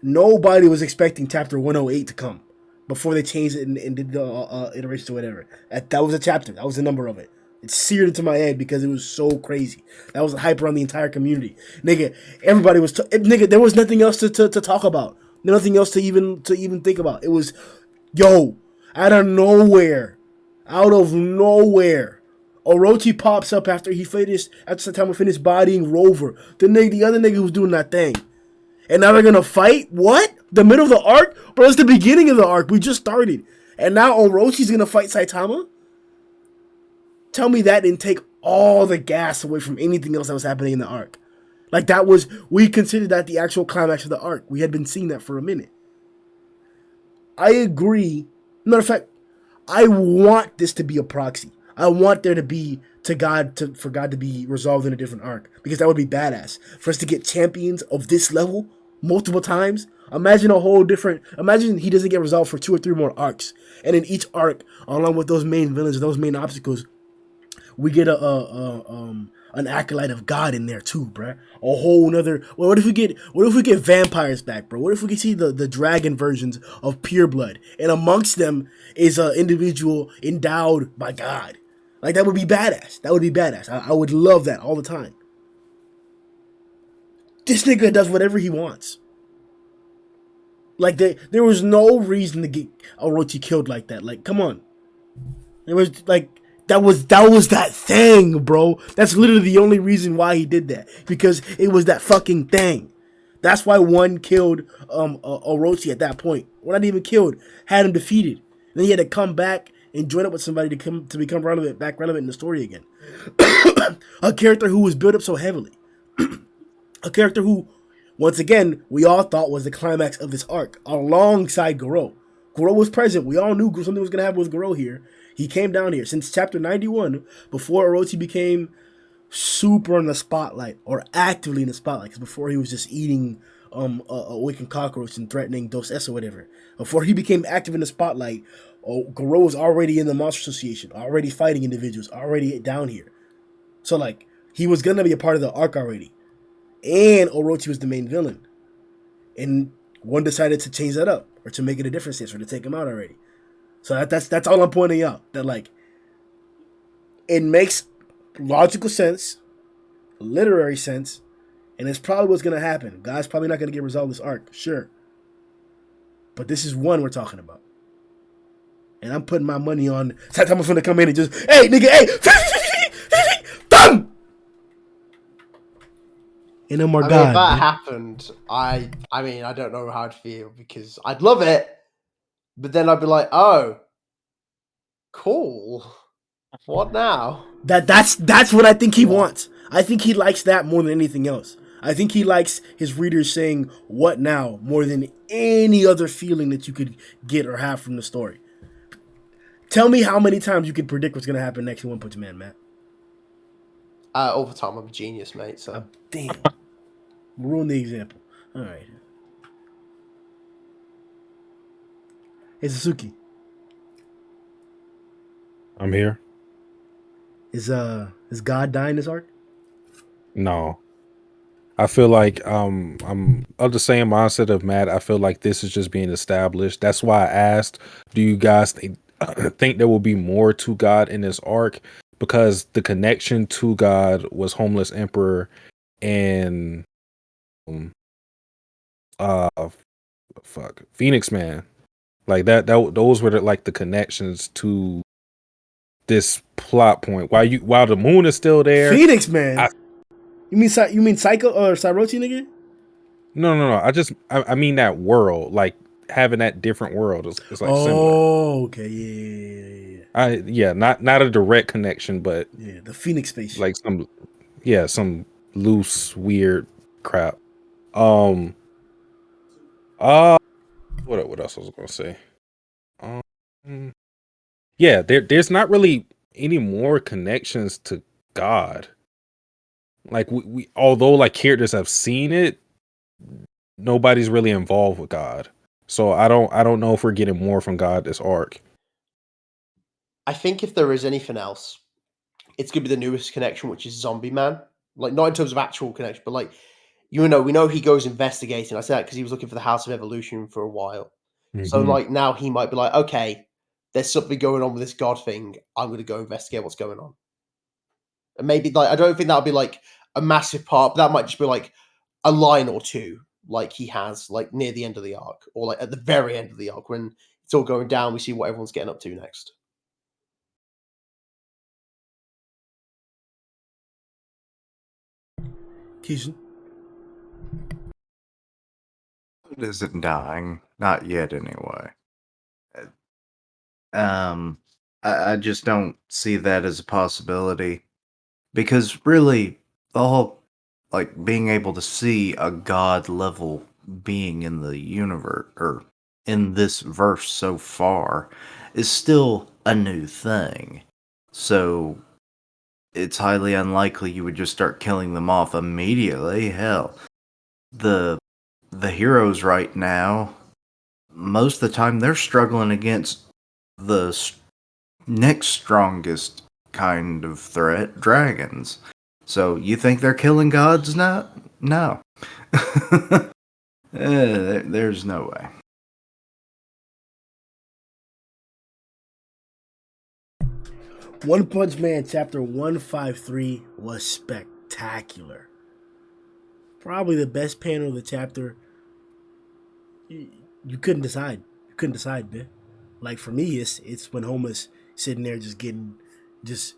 Nobody was expecting chapter 108 to come before they changed it and did the iterations or whatever. That was a chapter. That was the number of it. It seared into my head because it was so crazy. That was the hype around the entire community. Nigga, everybody was... nigga, there was nothing else to talk about. Nothing else to even think about. It was... Yo, out of nowhere, Orochi pops up after Saitama finished bodying Rover. The other nigga was doing that thing. And now they're gonna fight? What? The middle of the arc? Bro, it's the beginning of the arc. We just started. And now Orochi's gonna fight Saitama? Tell me that didn't take all the gas away from anything else that was happening in the arc. Like we considered that the actual climax of the arc. We had been seeing that for a minute. I agree. Matter of fact, I want this to be a proxy. I want there to be for God to be resolved in a different arc, because that would be badass for us to get champions of this level multiple times. Imagine he doesn't get resolved for 2 or 3 more arcs, and in each arc, along with those main villains, those main obstacles, we get an acolyte of God in there too, bruh. A whole nother. Well, what if we get vampires back, bro? What if we can see the dragon versions of pure blood, and amongst them is an individual endowed by God? Like, that would be badass. I would love that all the time. This nigga does whatever he wants. Like, there was no reason to get Orochi killed like that. Like, come on. There was like. That was that thing, bro. That's literally the only reason why he did that. Because it was that fucking thing. That's why one killed Orochi at that point. Well, not even killed. Had him defeated. And then he had to come back and join up with somebody to become relevant in the story again. A character who was built up so heavily. A character who, once again, we all thought was the climax of this arc. Alongside Garou. Garou was present. We all knew something was going to happen with Garou here. He came down here since chapter 91, before Orochi became super in the spotlight, or actively in the spotlight, because before he was just eating a wicked cockroach and threatening Dos S or whatever. Before he became active in the spotlight, Garou was already in the Monster Association, already fighting individuals, already down here. So, like, he was going to be a part of the arc already. And Orochi was the main villain. And one decided to change that up, or to make it a different sense, or to take him out already. So that's all I'm pointing out. That, like, it makes logical sense, literary sense, and it's probably what's gonna happen. God's probably not gonna get resolved this arc, sure. But this is one we're talking about. And I'm putting my money on Saitama's gonna come in and just, hey nigga, hey, thumb! And no more God. If that happened, I mean, I don't know how I'd feel, because I'd love it. But then I'd be like, oh, cool. What now? That's what I think he wants. I think he likes that more than anything else. I think he likes his readers saying, what now? More than any other feeling that you could get or have from the story. Tell me how many times you can predict what's going to happen next in One Punch Man, Matt. All the time. I'm a genius, mate. So damn. Ruin the example. All right. Hey, Sasuke. I'm here. Is God dying this arc? No. I feel like I'm of the same mindset of Matt. I feel like this is just being established. That's why I asked, do you guys think there will be more to God in this arc? Because the connection to God was Homeless Emperor and Phoenix Man. Like that those were the connections to this plot point. While the moon is still there, Phoenix Man. You mean Psycho or Cyrochi, nigga? No. I mean that world, like having that different world is like similar. Oh, okay, yeah. Not a direct connection, but the Phoenix space, like some loose weird crap. What else was I gonna say? There's not really any more connections to God. Like we although like characters have seen it, nobody's really involved with God. So I don't know if we're getting more from God this arc. I think if there is anything else, it's gonna be the newest connection, which is Zombie Man. Like, not in terms of actual connection, but like, we know he goes investigating. I say that because he was looking for the House of Evolution for a while. So Mhm. like now he might be like, okay, there's something going on with this god thing. I'm gonna go investigate what's going on. And maybe like I don't think that'll be like a massive part, but that might just be like a line or two, like he has like near the end of the arc, or like at the very end of the arc when it's all going down. We see what everyone's getting up to next. Keishan. It isn't dying. Not yet, anyway. Um, I just don't see that as a possibility. Because really, the whole, like, being able to see a god level being in the universe, or in this verse so far, is still a new thing. So, it's highly unlikely you would just start killing them off immediately. Hell, the heroes right now, most of the time they're struggling against the next strongest kind of threat, dragons. So you think they're killing gods now? No. There's no way. One Punch Man chapter 153 was spectacular. Probably the best panel of the chapter. You couldn't decide. You couldn't decide, man. Like for me, it's when Homer's sitting there just getting just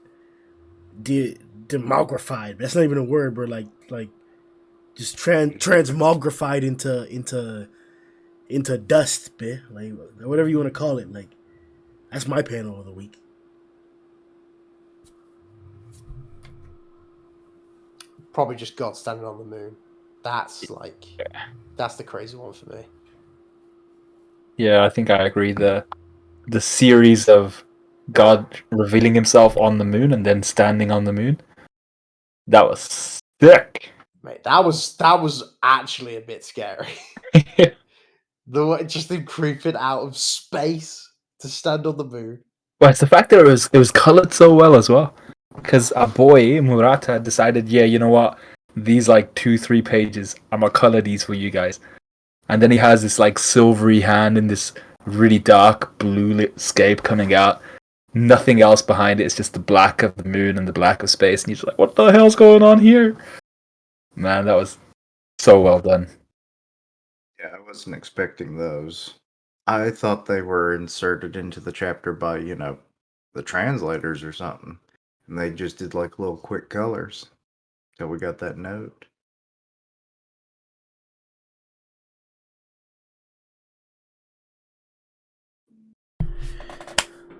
demogrified. That's not even a word, bro. Like just transmogrified into dust, man. Like whatever you want to call it. Like that's my panel of the week. Probably just God standing on the moon. That's like that's the crazy one for me. Yeah, I think I agree. The series of God revealing himself on the moon and then standing on the moon. That was sick. Mate, that was actually a bit scary. The way just him creeping out of space to stand on the moon. But it's the fact that it was colored so well as well. Because our boy Murata decided, yeah, you know what? These like 2-3 pages, I'm gonna color these for you guys. And then he has this like silvery hand in this really dark blue lit scape coming out. Nothing else behind it. It's just the black of the moon and the black of space. And he's like, what the hell's going on here? Man, that was so well done. Yeah, I wasn't expecting those. I thought they were inserted into the chapter by, the translators or something. And they just did like little quick colors till we got that note.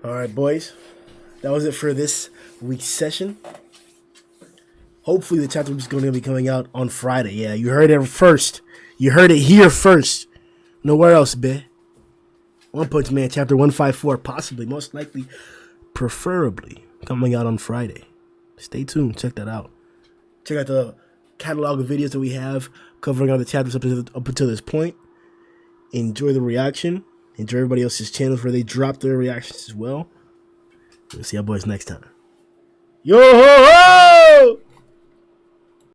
All right, boys. That was it for this week's session. Hopefully, the chapter is going to be coming out on Friday. Yeah, you heard it first. You heard it here first. Nowhere else, bae. One Punch Man chapter 154, possibly, most likely, preferably, coming out on Friday. Stay tuned. Check that out. Check out the catalog of videos that we have covering all the chapters up until this point. Enjoy the reaction. Enjoy everybody else's channels where they drop their reactions as well. We'll see y'all boys next time. Yo ho ho!